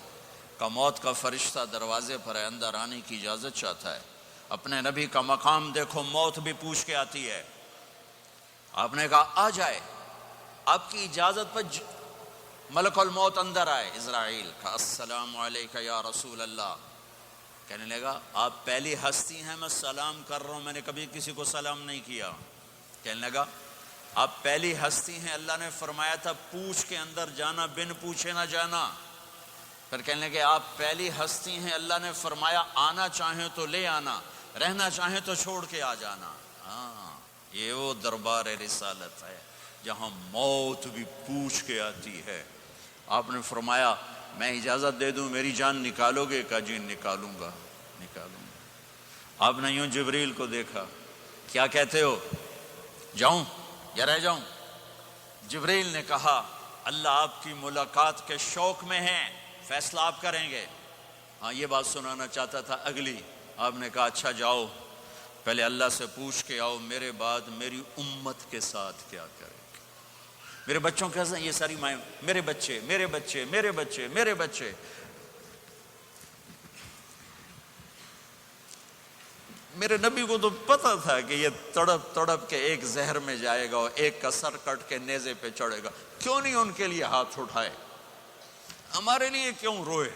کہ موت کا فرشتہ دروازے پر ہے، اندر آنے کی اجازت چاہتا ہے۔ اپنے نبی کا مقام دیکھو، موت بھی پوچھ کے آتی ہے۔ آپ نے کہا آ جائے، آپ کی اجازت پر ملک الموت اندر آئے، اسرائیل کا السلام علیکہ یا رسول اللہ۔ کہنے لگا آپ پہلی ہستی ہیں، میں سلام کر رہا ہوں، میں نے کبھی کسی کو سلام نہیں کیا۔ کہنے لگا آپ پہلی ہستی ہیں، اللہ نے فرمایا تھا پوچھ کے اندر جانا، بن پوچھے نہ جانا۔ پھر کہنے لگے آپ پہلی ہستی ہیں، اللہ نے فرمایا آنا چاہیں تو لے آنا، رہنا چاہیں تو چھوڑ کے آ جانا۔ ہاں، یہ وہ دربار رسالت ہے جہاں موت بھی پوچھ کے آتی ہے۔ آپ نے فرمایا میں اجازت دے دوں میری جان نکالو گے؟ کہا جی نکالوں گا، نکالوں گا۔ آپ نے یوں جبریل کو دیکھا، کیا کہتے ہو، جاؤں یا رہ جاؤں؟ جبریل نے کہا اللہ آپ کی ملاقات کے شوق میں ہیں، فیصلہ آپ کریں گے۔ ہاں یہ بات سنانا چاہتا تھا اگلی۔ آپ نے کہا اچھا جاؤ، پہلے اللہ سے پوچھ کے آؤ میرے بعد میری امت کے ساتھ کیا کرے۔ میرے بچوں کے حسن یہ ساری مائیں میرے بچے میرے بچے میرے بچے میرے بچے. میرے نبی کو تو پتا تھا کہ یہ تڑپ تڑپ کے ایک زہر میں جائے گا اور ایک کا سر کٹ کے نیزے پہ چڑھے گا. کیوں نہیں ان کے لیے ہاتھ اٹھائے؟ ہمارے لیے کیوں روئے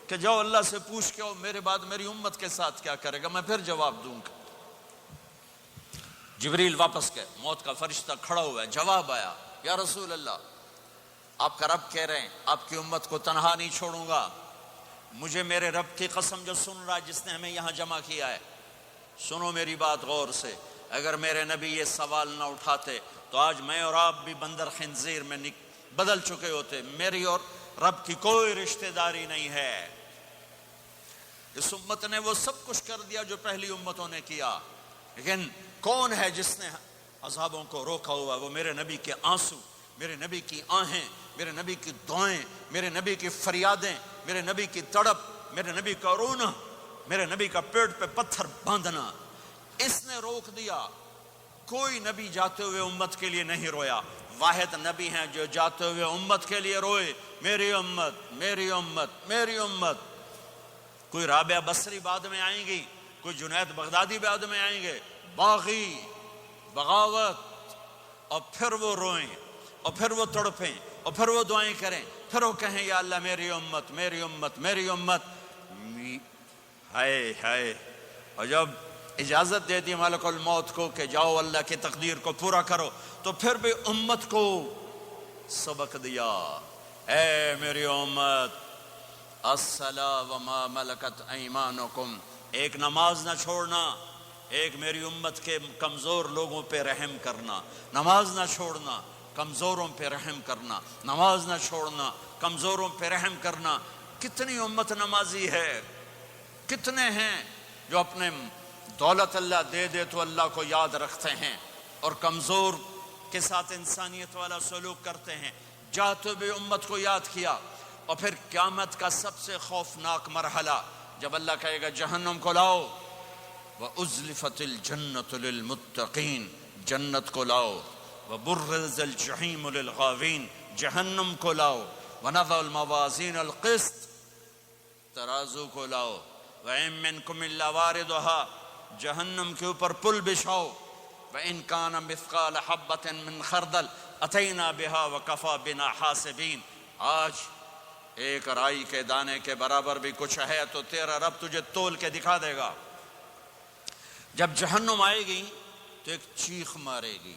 کہ جاؤ اللہ سے پوچھ کے میرے بعد میری امت کے ساتھ کیا کرے گا، میں پھر جواب دوں گا. جبریل واپس گئے، موت کا فرشتہ کھڑا ہوا ہے، جواب آیا، یا رسول اللہ آپ کا رب کہہ رہے ہیں آپ کی امت کو تنہا نہیں چھوڑوں گا. مجھے میرے رب کی قسم جو سن رہا ہے جس نے ہمیں یہاں جمع کیا ہے، سنو میری بات غور سے. اگر میرے نبی یہ سوال نہ اٹھاتے تو آج میں اور آپ بھی بندر خنزیر میں بدل چکے ہوتے. میری اور رب کی کوئی رشتہ داری نہیں ہے. اس امت نے وہ سب کچھ کر دیا جو پہلی امتوں نے کیا، لیکن کون ہے جس نے عذابوں کو روکا ہوا؟ وہ میرے نبی کے آنسو، میرے نبی کی آہیں، میرے نبی کی دعائیں، میرے نبی کی فریادیں، میرے نبی کی تڑپ، میرے نبی کا رونا، میرے نبی کا پیٹ پہ پتھر باندھنا. اس نے روک دیا. کوئی نبی جاتے ہوئے امت کے لیے نہیں رویا. واحد نبی ہیں جو جاتے ہوئے امت کے لیے روئے، میری امت میری امت میری امت. کوئی رابعہ بصری بعد میں آئیں گی، کوئی جنید بغدادی بعد میں آئیں گے، باغی بغاوت، اور پھر وہ روئیں اور پھر وہ تڑپیں اور پھر وہ دعائیں کریں، پھر وہ کہیں یا اللہ میری امت میری امت میری امت. ہائے ہائے. اور جب اجازت دے دی ملک الموت کو کہ جاؤ اللہ کی تقدیر کو پورا کرو، تو پھر بھی امت کو سبق دیا، اے میری امت الصلاۃ وما ملکت ایمانکم. ایک نماز نہ چھوڑنا، ایک میری امت کے کمزور لوگوں پہ رحم کرنا. نماز نہ چھوڑنا، کمزوروں پہ رحم کرنا. نماز نہ چھوڑنا، کمزوروں پہ رحم کرنا. کتنی امت نمازی ہے، کتنے ہیں جو اپنے دولت اللہ دے دے تو اللہ کو یاد رکھتے ہیں اور کمزور کے ساتھ انسانیت والا سلوک کرتے ہیں. جاتے بھی امت کو یاد کیا. اور پھر قیامت کا سب سے خوفناک مرحلہ جب اللہ کہے گا جہنم کو لاؤ، وَأُزْلِفَتِ الْجَنَّةُ لِلْمُتَّقِينَ، جنت کو لاؤ، وَبُرِّزَ الْجَحِيمُ لِلْغَاوِينَ، جہنم کو لاؤ، وَنَضَعُ الْمَوَازِينَ الْقِسْطَ، ترازو کو لاؤ، وَإِن مِّنكُمْ إِلَّا وَارِدُهَا، جہنم کے اوپر پل بچھاؤ، وَإِن كَانَ مِثْقَالَ حَبَّةٍ مِّن خَرْدَلٍ أَتَيْنَا بِهَا وَكَفَى بِنَا حَاسِبِينَ. آج ایک رائی کے دانے کے برابر بھی کچھ ہے تو تیرا رب تجھے تول کے دکھا دے گا. جب جہنم آئے گی تو ایک چیخ مارے گی،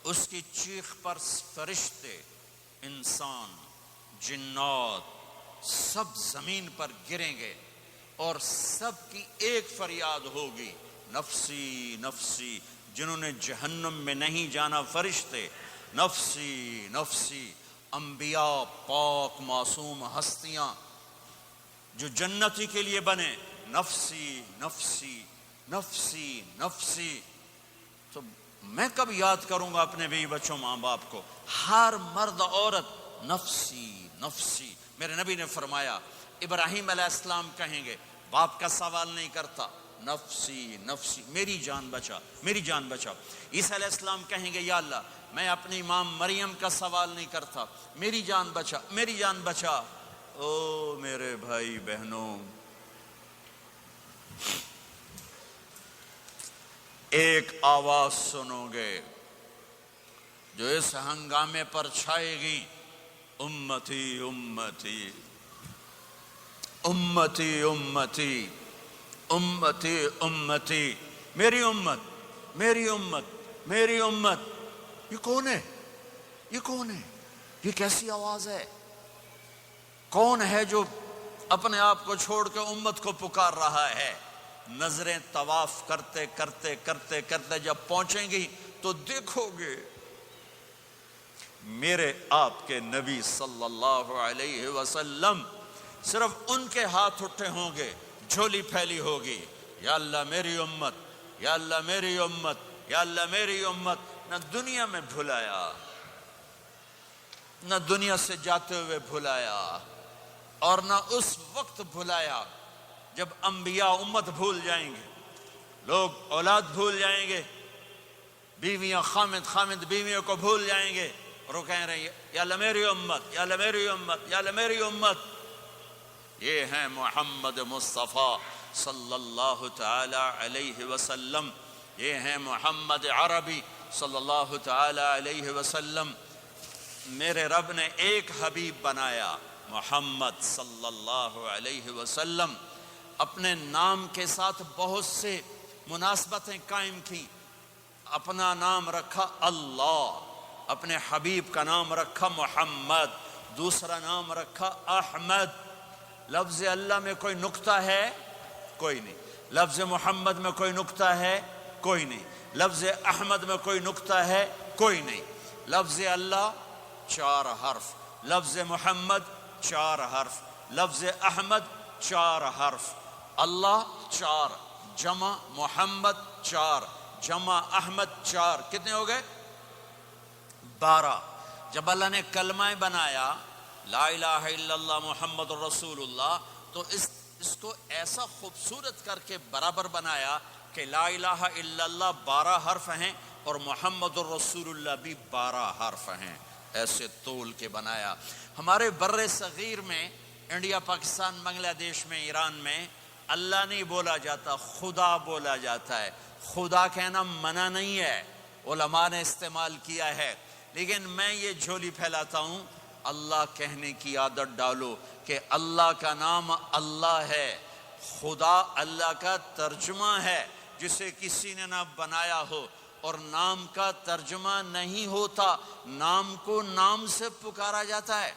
اس کی چیخ پر فرشتے، انسان، جنات سب زمین پر گریں گے اور سب کی ایک فریاد ہوگی، نفسی نفسی. جنہوں نے جہنم میں نہیں جانا فرشتے، نفسی نفسی. انبیاء، پاک معصوم ہستیاں جو جنتی کے لیے بنے، نفسی نفسی نفسی نفسی. تو میں کب یاد کروں گا اپنے بیوی بچوں ماں باپ کو؟ ہر مرد عورت نفسی نفسی. میرے نبی نے فرمایا ابراہیم علیہ السلام کہیں گے، باپ کا سوال نہیں کرتا، نفسی نفسی، میری جان بچا میری جان بچا. عیسیٰ علیہ السلام کہیں گے یا اللہ میں اپنی ماں مریم کا سوال نہیں کرتا، میری جان بچا میری جان بچا. او میرے بھائی بہنوں، ایک آواز سنو گے جو اس ہنگامے پر چھائے گی، امتی امتی امتی امتی امتی امتی. میری امت میری امت میری امت. یہ کون ہے؟ یہ کون ہے؟ یہ کیسی آواز ہے؟ کون ہے جو اپنے آپ کو چھوڑ کے امت کو پکار رہا ہے؟ نظریں طواف کرتے کرتے کرتے کرتے جب پہنچیں گی تو دیکھو گے میرے آپ کے نبی صلی اللہ علیہ وسلم، صرف ان کے ہاتھ اٹھے ہوں گے، جھولی پھیلی ہوگی، یا اللہ میری امت یا اللہ میری امت یا اللہ میری امت. نہ دنیا میں بھلایا، نہ دنیا سے جاتے ہوئے بھلایا، اور نہ اس وقت بھلایا جب انبیاء امت بھول جائیں گے، لوگ اولاد بھول جائیں گے، بیویاں خامد بیویوں کو بھول جائیں گے، اور وہ کہہ رہے ہیں یا اللہ میری امت، یا اللہ میری امت، یا اللہ میری امت. یہ ہیں محمد مصطفیٰ صلی اللہ تعالی علیہ وسلم. یہ ہیں محمد عربی صلی اللہ تعالی علیہ وسلم. میرے رب نے ایک حبیب بنایا محمد صلی اللہ علیہ وسلم. اپنے نام کے ساتھ بہت سے مناسبتیں قائم کی. اپنا نام رکھا اللہ، اپنے حبیب کا نام رکھا محمد، دوسرا نام رکھا احمد. لفظ اللہ میں کوئی نکتہ ہے؟ کوئی نہیں. لفظ محمد میں کوئی نکتہ ہے؟ کوئی نہیں. لفظ احمد میں کوئی نکتہ ہے؟ کوئی نہیں. لفظ اللہ 4 حرف، لفظ محمد 4 حرف، لفظ احمد 4 حرف. اللہ 4 جمع محمد 4 جمع احمد 4، کتنے ہو گئے؟ 12. جب اللہ نے کلمہ بنایا لا الہ الا اللہ محمد رسول اللہ، تو اس کو ایسا خوبصورت کر کے برابر بنایا کہ لا الہ الا اللہ 12 حرف ہیں اور محمد الرسول اللہ بھی 12 حرف ہیں. ایسے تول کے بنایا. ہمارے بر صغیر میں، انڈیا، پاکستان، بنگلہ دیش میں، ایران میں اللہ نہیں بولا جاتا، خدا بولا جاتا ہے. خدا کہنا منع نہیں ہے، علماء نے استعمال کیا ہے، لیکن میں یہ جھولی پھیلاتا ہوں اللہ کہنے کی عادت ڈالو کہ اللہ کا نام اللہ ہے. خدا اللہ کا ترجمہ ہے جسے کسی نے نہ بنایا ہو، اور نام کا ترجمہ نہیں ہوتا، نام کو نام سے پکارا جاتا ہے.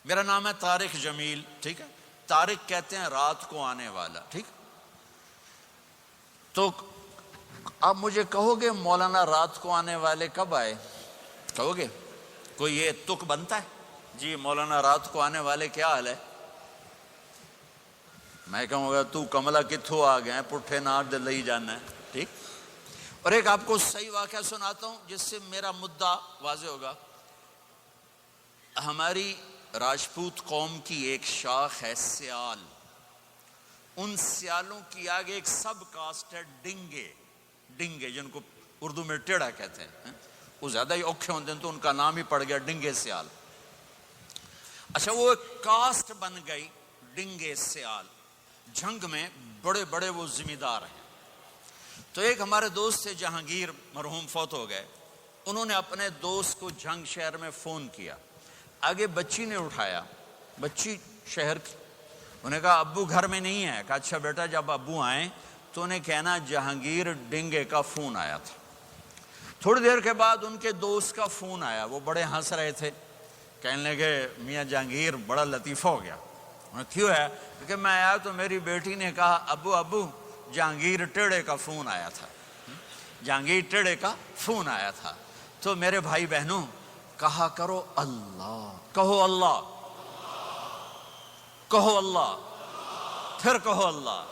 میرا نام ہے طارق جمیل، ٹھیک ہے؟ طارق کہتے ہیں رات کو آنے والا، ٹھیک. تو آپ مجھے کہو گے مولانا رات کو آنے والے کب آئے؟ کہو گے کوئی یہ تک بنتا ہے جی مولانا رات کو آنے والے کیا حال ہے؟ میں کہوں گا تو کملا کتھو آ گئے پٹھے ناک دے لئی جانا ہے، ٹھیک. اور ایک آپ کو صحیح واقعہ سناتا ہوں جس سے میرا مدعا واضح ہوگا. ہماری راجپوت قوم کی ایک شاخ ہے سیال. ان سیالوں کی آگے ایک سب کاسٹ ہے ڈنگے. ڈنگے جن کو اردو میں ٹیڑا کہتے ہیں، وہ زیادہ ہی اوکھے ہوتے ہیں تو ان کا نام ہی پڑ گیا ڈنگے سیال. اچھا، وہ ایک کاسٹ بن گئی ڈنگے سیال. جنگ میں بڑے بڑے وہ ذمہ دار ہیں. تو ایک ہمارے دوست تھے جہانگیر، مرحوم فوت ہو گئے. انہوں نے اپنے دوست کو جنگ شہر میں فون کیا. آگے بچی نے اٹھایا، بچی شہر کی. انہوں نے کہا ابو گھر میں نہیں ہے. کہا اچھا بیٹا، جب ابو آئیں تو انہیں کہنا جہانگیر ڈنگے کا فون آیا تھا. تھوڑی دیر کے بعد ان کے دوست کا فون آیا. وہ بڑے ہنس رہے تھے، کہنے لگے میاں جہانگیر بڑا لطیفہ ہو گیا. کیوں ہے؟ کیونکہ میں آیا تو میری بیٹی نے کہا ابو جہانگیر ٹیڑے کا فون آیا تھا. جہانگیر ٹیڑے کا فون آیا تھا. تو میرے بھائی بہنوں، کہا کرو اللہ، کہو اللہ، کہو اللہ، پھر کہو اللہ.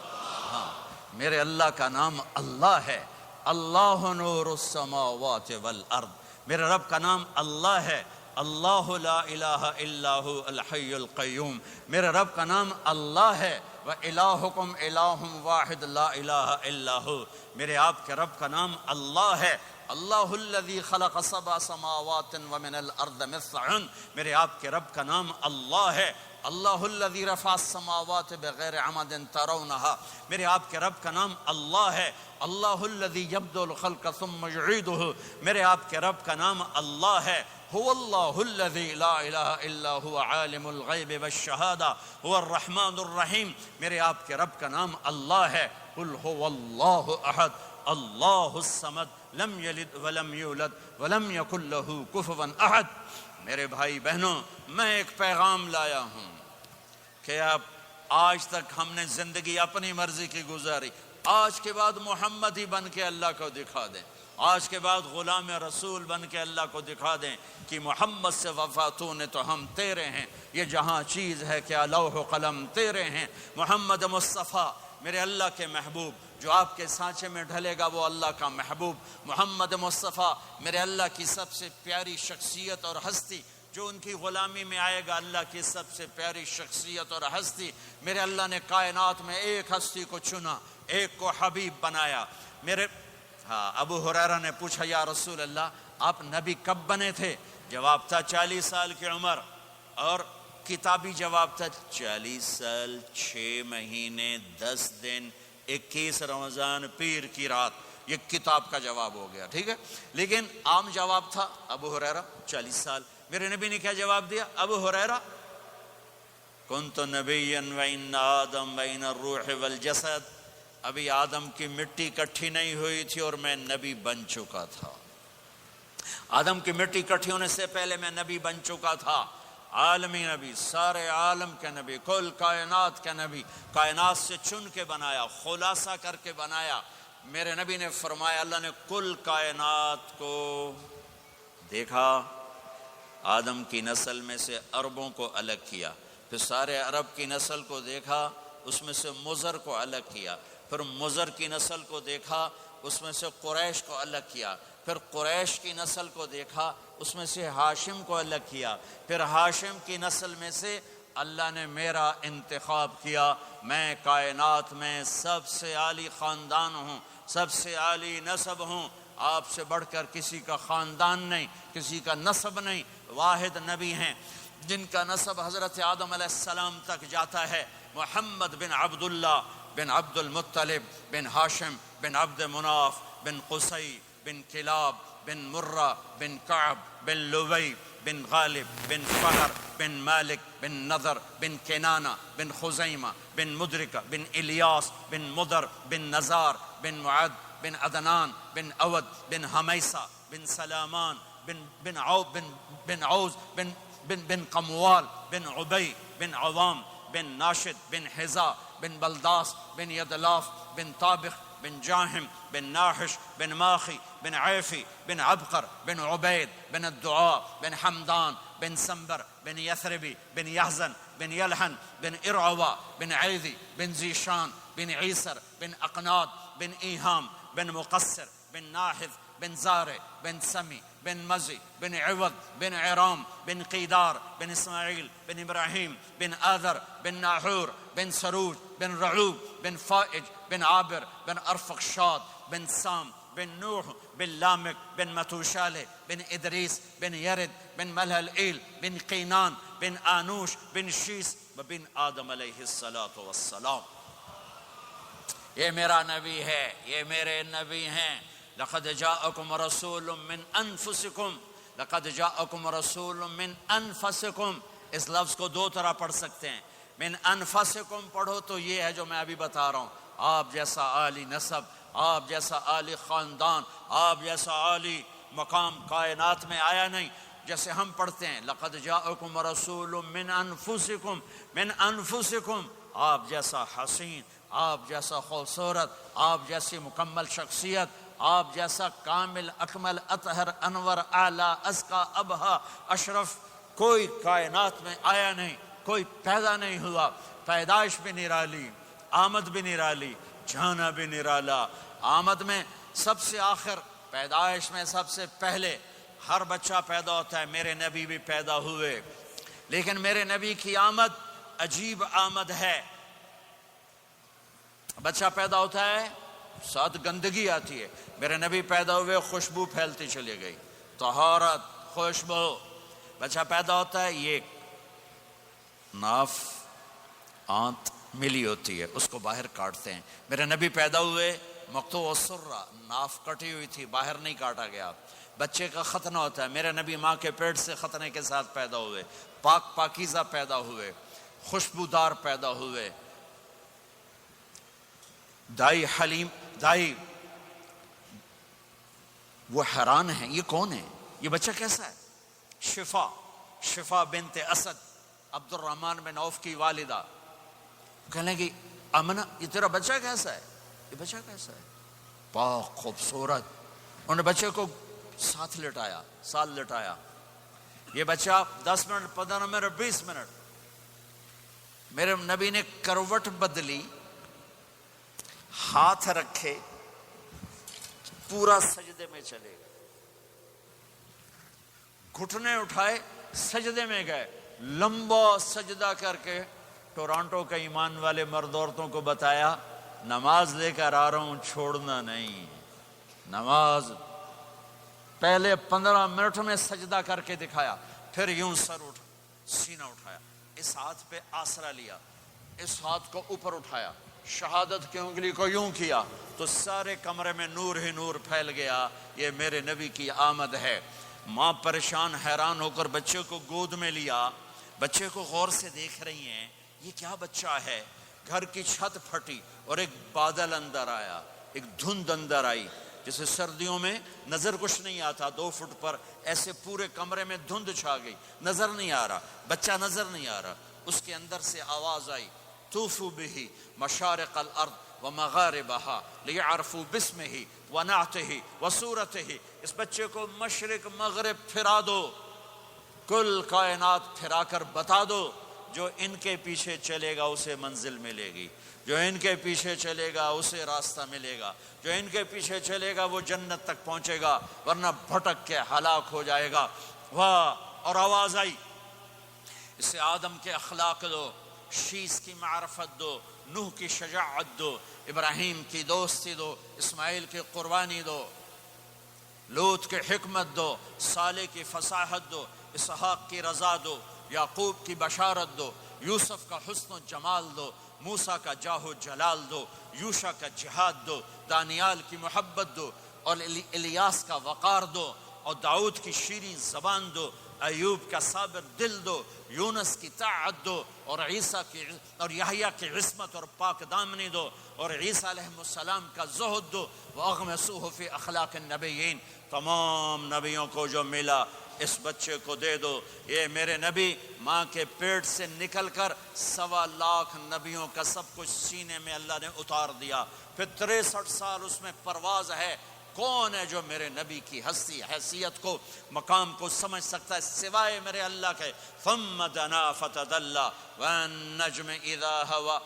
ہاں، میرے اللہ کا نام اللہ ہے. اللہ نور السماوات والارض. میرے رب کا نام اللہ ہے. اللہ لا الہ الا هو الحی القیوم. میرے رب کا نام اللہ ہے. وَإِلَٰهُكُمْ إِلَٰهٌ وَاحِدٌ لَا إِلَٰهَ إِلَّا هُوَ. میرے آپ کے رب کا نام اللہ ہے. اللہ الذی خلق 7 سماوات ومن الارض مثلهن. میرے آپ کے رب کا نام اللہ ہے. اللہ الذی رفع السماوات بغیر عمد ترونها. میرے آپ کے رب کا نام اللہ ہے. اللہ الذی یبدأ الخلق ثم یعیدہ. میرے آپ کے رب کا نام اللہ ہے. هو اللہ الذی لا الہ الا هو عالم الغیب والشہادہ هو الرحمن الرحیم. میرے آپ کے رب کا نام اللہ ہے. قل هو اللہ احد اللہ الصمد لم یلد ولم یولد ولم یکن له کفوا احد. میرے بھائی بہنوں، میں ایک پیغام لایا ہوں کہ اب آج تک ہم نے زندگی اپنی مرضی کی گزاری. آج کے بعد محمد ہی بن کے اللہ کو دکھا دیں. آج کے بعد غلام رسول بن کے اللہ کو دکھا دیں کہ محمد سے وفاتوں نے تو ہم تیرے ہیں. یہ جہاں چیز ہے کیا لوح و قلم تیرے ہیں. محمد مصطفیٰ میرے اللہ کے محبوب، جو آپ کے سانچے میں ڈھلے گا وہ اللہ کا محبوب. محمد مصطفیٰ میرے اللہ کی سب سے پیاری شخصیت اور ہستی، جو ان کی غلامی میں آئے گا اللہ کی سب سے پیاری شخصیت اور ہستی. میرے اللہ نے کائنات میں ایک ہستی کو چنا، ایک کو حبیب بنایا. ابو ہریرہ نے پوچھا یا رسول اللہ آپ نبی کب بنے تھے؟ جواب تھا 40 سال کی عمر، اور کتابی جواب تھا 40 سال 6 مہینے 10 دن 21 رمضان پیر کی رات۔ یہ کتاب کا جواب ہو گیا، ٹھیک ہے۔ لیکن عام جواب تھا ابو ہریرہ 40 سال۔ میرے نبی نے کیا جواب دیا؟ ابو ہریرہ کنت نبیا وان آدم بین الروح والجسد، ابھی آدم کی مٹی اکٹھی نہیں ہوئی تھی اور میں نبی بن چکا تھا۔ آدم کی مٹی اکٹھی ہونے سے پہلے میں نبی بن چکا تھا، عالمی نبی، سارے عالم کے نبی، کل کائنات کے نبی، کائنات سے چن کے بنایا، خلاصہ کر کے بنایا۔ میرے نبی نے فرمایا اللہ نے کل کائنات کو دیکھا، آدم کی نسل میں سے عربوں کو الگ کیا، پھر سارے عرب کی نسل کو دیکھا، اس میں سے مضر کو الگ کیا، پھر مضر کی نسل کو دیکھا، اس میں سے قریش کو الگ کیا، پھر قریش کی نسل کو دیکھا، اس میں سے ہاشم کو الگ کیا، پھر ہاشم کی نسل میں سے اللہ نے میرا انتخاب کیا۔ میں کائنات میں سب سے عالی خاندان ہوں، سب سے عالی نسب ہوں، آپ سے بڑھ کر کسی کا خاندان نہیں، کسی کا نسب نہیں، واحد نبی ہیں جن کا نسب حضرت آدم علیہ السلام تک جاتا ہے، محمد بن عبداللہ بن عبد المطلب بن ہاشم بن عبد مناف بن قصی بن کلاب بن مرہ بن کعب بن لوی بن غالب بن فہر بن مالک بن نضر بن کنانہ بن خزیمہ بن مدرکہ بن الیاس بن مدر بن نزار بن معد بن عدنان بن اود بن حمیسہ بن سلامان بن عوز بن قموال بن عبی بن عوام بن ناشد بن حزا بن بلداس بن یدلاف بن طابخ بن جاہم بن ناحش بن ماخی بن عیفی بن عبقر بن عبید بن الدعاء بن حمدان بن سنبر بن یثربی بن یحزن بن یلحن بن ارعوا بن عیذی بن زیشان بن عیسر بن اقناد بن ایہام بن مقصر بن ناحذ بن زارع بن سمی بن مزی بن عوض بن عرام بن قیدار بن اسماعیل بن ابراہیم بن آذر بن ناحور بن سروج بن رعوب بن فائج بن عابر بن ارفقشاد بن سام بن نوح بن لامک بن متوشالہ بن ادریس بن یرد بن ملہلئیل بن قینان بن آنوش بن شیس بن آدم علیہ السلام۔ یہ میرا نبی ہے، یہ میرے نبی ہیں۔ لقد جاءکم رسول من انفسکم، لقد جاءکم رسول من انفسکم، اس لفظ کو دو طرح پڑھ سکتے ہیں۔ من انفسکم پڑھو تو یہ ہے جو میں ابھی بتا رہا ہوں، آپ جیسا عالی نسب، آپ جیسا عالی خاندان، آپ جیسا عالی مقام کائنات میں آیا نہیں۔ جیسے ہم پڑھتے ہیں لقد جاءکم رسول من انفسکم، من انفسکم، آپ جیسا حسین، آپ جیسا خوبصورت، آپ جیسی مکمل شخصیت، آپ جیسا کامل اکمل اطہر انور اعلیٰ ازکیٰ ابہا اشرف کوئی کائنات میں آیا نہیں، کوئی پیدا نہیں ہوا۔ پیدائش بھی نرالی، آمد بھی نرالی، جانا بھی نرالا۔ آمد میں سب سے آخر، پیدائش میں سب سے پہلے ہر بچہ پیدا ہوتا ہے، میرے نبی بھی پیدا ہوئے، لیکن میرے نبی کی آمد عجیب آمد ہے۔ بچہ پیدا ہوتا ہے، ساتھ گندگی آتی ہے، میرے نبی پیدا ہوئے خوشبو پھیلتی چلی گئی، طہارت، خوشبو۔ بچہ پیدا ہوتا ہے، یہ ناف آنت ملی ہوتی ہے، اس کو باہر کاٹتے ہیں۔ میرے نبی پیدا ہوئے مقطوع السرہ، ناف کٹی ہوئی تھی، باہر نہیں کاٹا گیا۔ بچے کا ختنہ ہوتا ہے، میرے نبی ماں کے پیٹ سے ختنے کے ساتھ پیدا ہوئے، پاک پاکیزہ پیدا ہوئے، خوشبودار پیدا ہوئے۔ دائی حلیم، دائی وہ حیران ہیں، یہ کون ہے، یہ بچہ کیسا ہے؟ شفا بنت اسد، عبد الرحمن بن عوف کی والدہ، کہنے لگی امنہ یہ تیرا بچہ کیسا ہے؟ یہ بچہ کیسا ہے؟ پاک خوبصورت۔ انہوں نے بچے کو ساتھ لٹایا، یہ بچہ 10 منٹ 15 منٹ 20 منٹ، میرے نبی نے کروٹ بدلی، ہاتھ رکھے، پورا سجدے میں چلے گئے، گھٹنے اٹھائے، سجدے میں گئے، لمبا سجدہ کر کے ٹورانٹو کے ایمان والے مرد عورتوں کو بتایا نماز لے کر آ رہا ہوں، چھوڑنا نہیں، نماز پہلے 15 منٹ میں سجدہ کر کے دکھایا، پھر یوں سر سینہ اٹھایا، اس ہاتھ پہ آسرا لیا، اس ہاتھ کو اوپر اٹھایا، شہادت کی انگلی کو یوں کیا تو سارے کمرے میں نور ہی نور پھیل گیا۔ یہ میرے نبی کی آمد ہے۔ ماں پریشان حیران ہو کر بچے کو گود میں لیا، بچے کو غور سے دیکھ رہی ہیں، یہ کیا بچہ ہے؟ گھر کی چھت پھٹی اور ایک بادل اندر آیا، ایک دھند اندر آئی، جیسے سردیوں میں نظر کچھ نہیں آتا 2 فٹ پر، ایسے پورے کمرے میں دھند چھا گئی، نظر نہیں آ رہا، بچہ نظر نہیں آ رہا۔ اس کے اندر سے آواز آئی، طوفوا به مشارق الارض ومغاربها لیعرفوا باسمه ونعته وصورته۔ اس بچے کو مشرق مغرب پھرا دو، کل کائنات پھرا کر بتا دو، جو ان کے پیچھے چلے گا اسے منزل ملے گی، جو ان کے پیچھے چلے گا اسے راستہ ملے گا، جو ان کے پیچھے چلے گا وہ جنت تک پہنچے گا، ورنہ بھٹک کے ہلاک ہو جائے گا۔ واہ! اور آواز آئی، اسے آدم کے اخلاق دو، شیس کی معرفت دو، نوح کی شجاعت دو، ابراہیم کی دوستی دو، اسماعیل کی قربانی دو، لوط کی حکمت دو، صالح کی فصاحت دو، اسحاق کی رضا دو، یعقوب کی بشارت دو، یوسف کا حسن و جمال دو، موسیٰ کا جاہ و جلال دو، یوشع کا جہاد دو، دانیال کی محبت دو، اور الیاس کا وقار دو، اور داؤد کی شیریں زبان دو، ایوب کا صابر دل دو، یونس کی طاعت دو، اور عیسیٰ کی اور یحییٰ کی عصمت اور پاک دامنی دو، اور عیسیٰ علیہ السلام کا زہد دو، وَأَغْمِسُوهُ فِي أَخْلَاقِ النَّبِيِّينَ۔ تمام نبیوں کو جو ملا اس بچے کو دے دو۔ یہ میرے نبی ماں کے پیٹ سے نکل کر 1.25 لاکھ نبیوں کا سب کچھ سینے میں اللہ نے اتار دیا، پھر 63 سال اس میں پرواز ہے۔ کون ہے جو میرے نبی کی ہستی حیثیت کو مقام کو سمجھ سکتا ہے سوائے میرے اللہ کے؟ ثم دنا فتدلى والنجم اذا هوى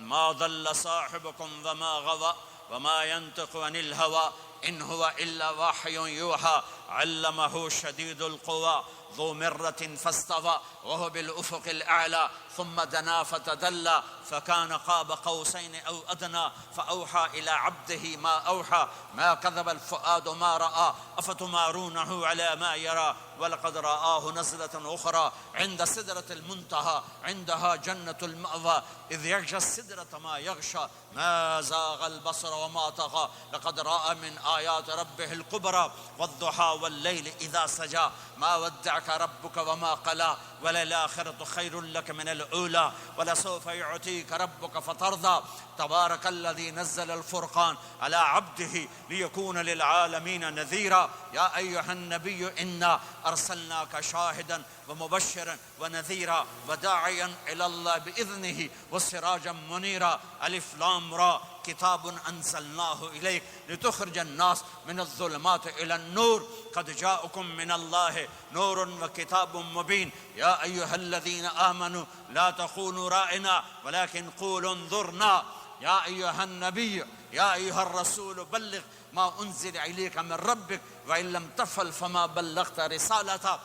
ما ضل صاحبكم وما غوى وما ينطق عن الهوى ان هو الا وحي يوحى علمه شديد القوى ذو مرة فاستوى وهو بالأفق الأعلى ثم دنا فتدلى فكان قاب قوسين أو أدنى فأوحى إلى عبده ما أوحى ما كذب الفؤاد ما رأى أفتمارونه على ما يرى ولقد رآه نزلة أخرى عند سدرة المنتهى عندها جنة المأوى إذ يغشى السدرة ما يغشى ما زاغ البصر وما طغى لقد رأى من آيات ربه الكبرى والضحى والليل إذا سجى ما ودعك ربك وما قلى وللآخرة خير لك من الأولى ولسوف يعطيك ربك فترضى تبارك الذي نزل الفرقان على عبده ليكون للعالمين نذيرا يا أيها النبي إنا أرسلناك شاهدا ومبشرا ونذيرا وداعيا إلى الله بإذنه وسراجا منيرا ألف لام را كتاب أنزلناه إليك لتخرج الناس من الظلمات إلى النور قد جاءكم من الله نور وكتاب مبين يا أيها الذين آمنوا لا تقولوا رائنا ولكن قولوا انظرنا يا أيها النبي يا أيها الرسول بلغ ما أنزل إليك من ربك وإن لم تفعل فما بلغت رسالته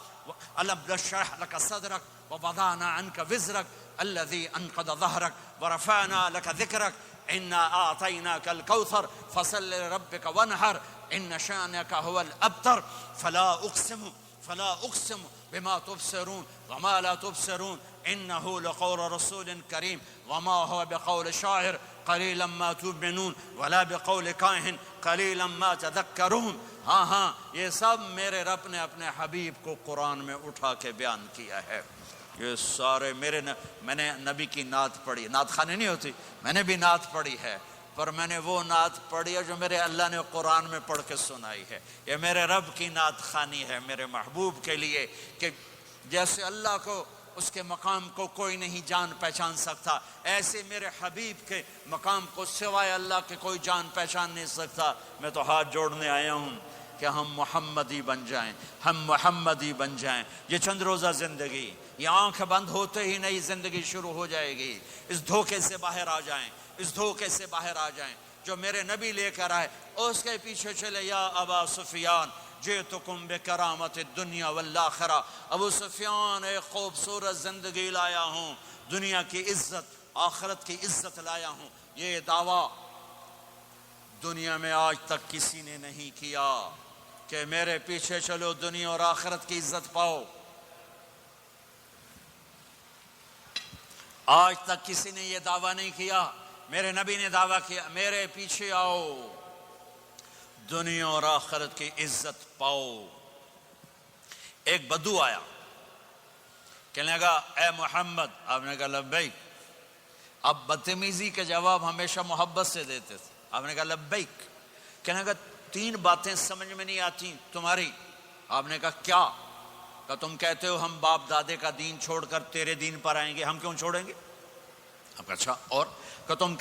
ألم نشرح لك صدرك ووضعنا عنك وزرك الذي أنقض ظهرك ورفعنا لك ذكرك إنا أعطيناك الكوثر فصل لربك وانحر إن شانك هو الأبتر فلا أقسم بما تبصرون وما لا تبصرون إنه لقول رسول كريم وما هو بقول شاعر قليلا ما تؤمنون ولا بقول کاہن قليلا ما تذكرون۔ ہاں یہ سب میرے رب نے اپنے حبیب کو قرآن میں اٹھا کے بیان کیا ہے۔ یہ سارے میں نے نبی کی نعت پڑھی، نعت خوانی نہیں ہوتی، میں نے بھی نعت پڑھی ہے، پر میں نے وہ نعت پڑھی ہے جو میرے اللہ نے قرآن میں پڑھ کے سنائی ہے۔ یہ میرے رب کی نعت خوانی ہے میرے محبوب کے لیے، کہ جیسے اللہ کو اس کے مقام کو کوئی نہیں جان پہچان سکتا، ایسے میرے حبیب کے مقام کو سوائے اللہ کے کوئی جان پہچان نہیں سکتا۔ میں تو ہاتھ جوڑنے آیا ہوں کہ ہم محمدی بن جائیں، ہم محمدی بن جائیں۔ یہ چند روزہ زندگی، یہ آنکھ بند ہوتے ہی نئی زندگی شروع ہو جائے گی۔ اس دھوکے سے باہر آ جائیں، اس دھوکے سے باہر آ جائیں جو میرے نبی لے کر آئے، اس کے پیچھے چلے۔ یا ابا سفیان جئتکم بکرامت الدنیا والآخرہ، ابو سفیان ایک خوبصورت زندگی لایا ہوں، دنیا کی عزت آخرت کی عزت لایا ہوں۔ یہ دعویٰ دنیا میں آج تک کسی نے نہیں کیا کہ میرے پیچھے چلو دنیا اور آخرت کی عزت پاؤ. آج تک کسی نے یہ دعویٰ نہیں کیا. میرے نبی نے دعویٰ کیا میرے پیچھے آؤ دنیا اور آخرت کی عزت پاؤ. ایک بدو آیا کہنے لگا اے محمد. آپ نے کہا لبیک. اب بدتمیزی کے جواب ہمیشہ محبت سے دیتے تھے. آپ نے کہا لبیک. کہنے لگا 3 باتیں سمجھ میں نہیں آتی تمہاری. آپ نے کہا کیا؟ کہ تم کہتے ہو ہم باپ دادے کا دین چھوڑ کر تیرے دین پر آئیں گے. ہم کیوں چھوڑیں گے؟ آپ کہا اچھا. اور کہ تم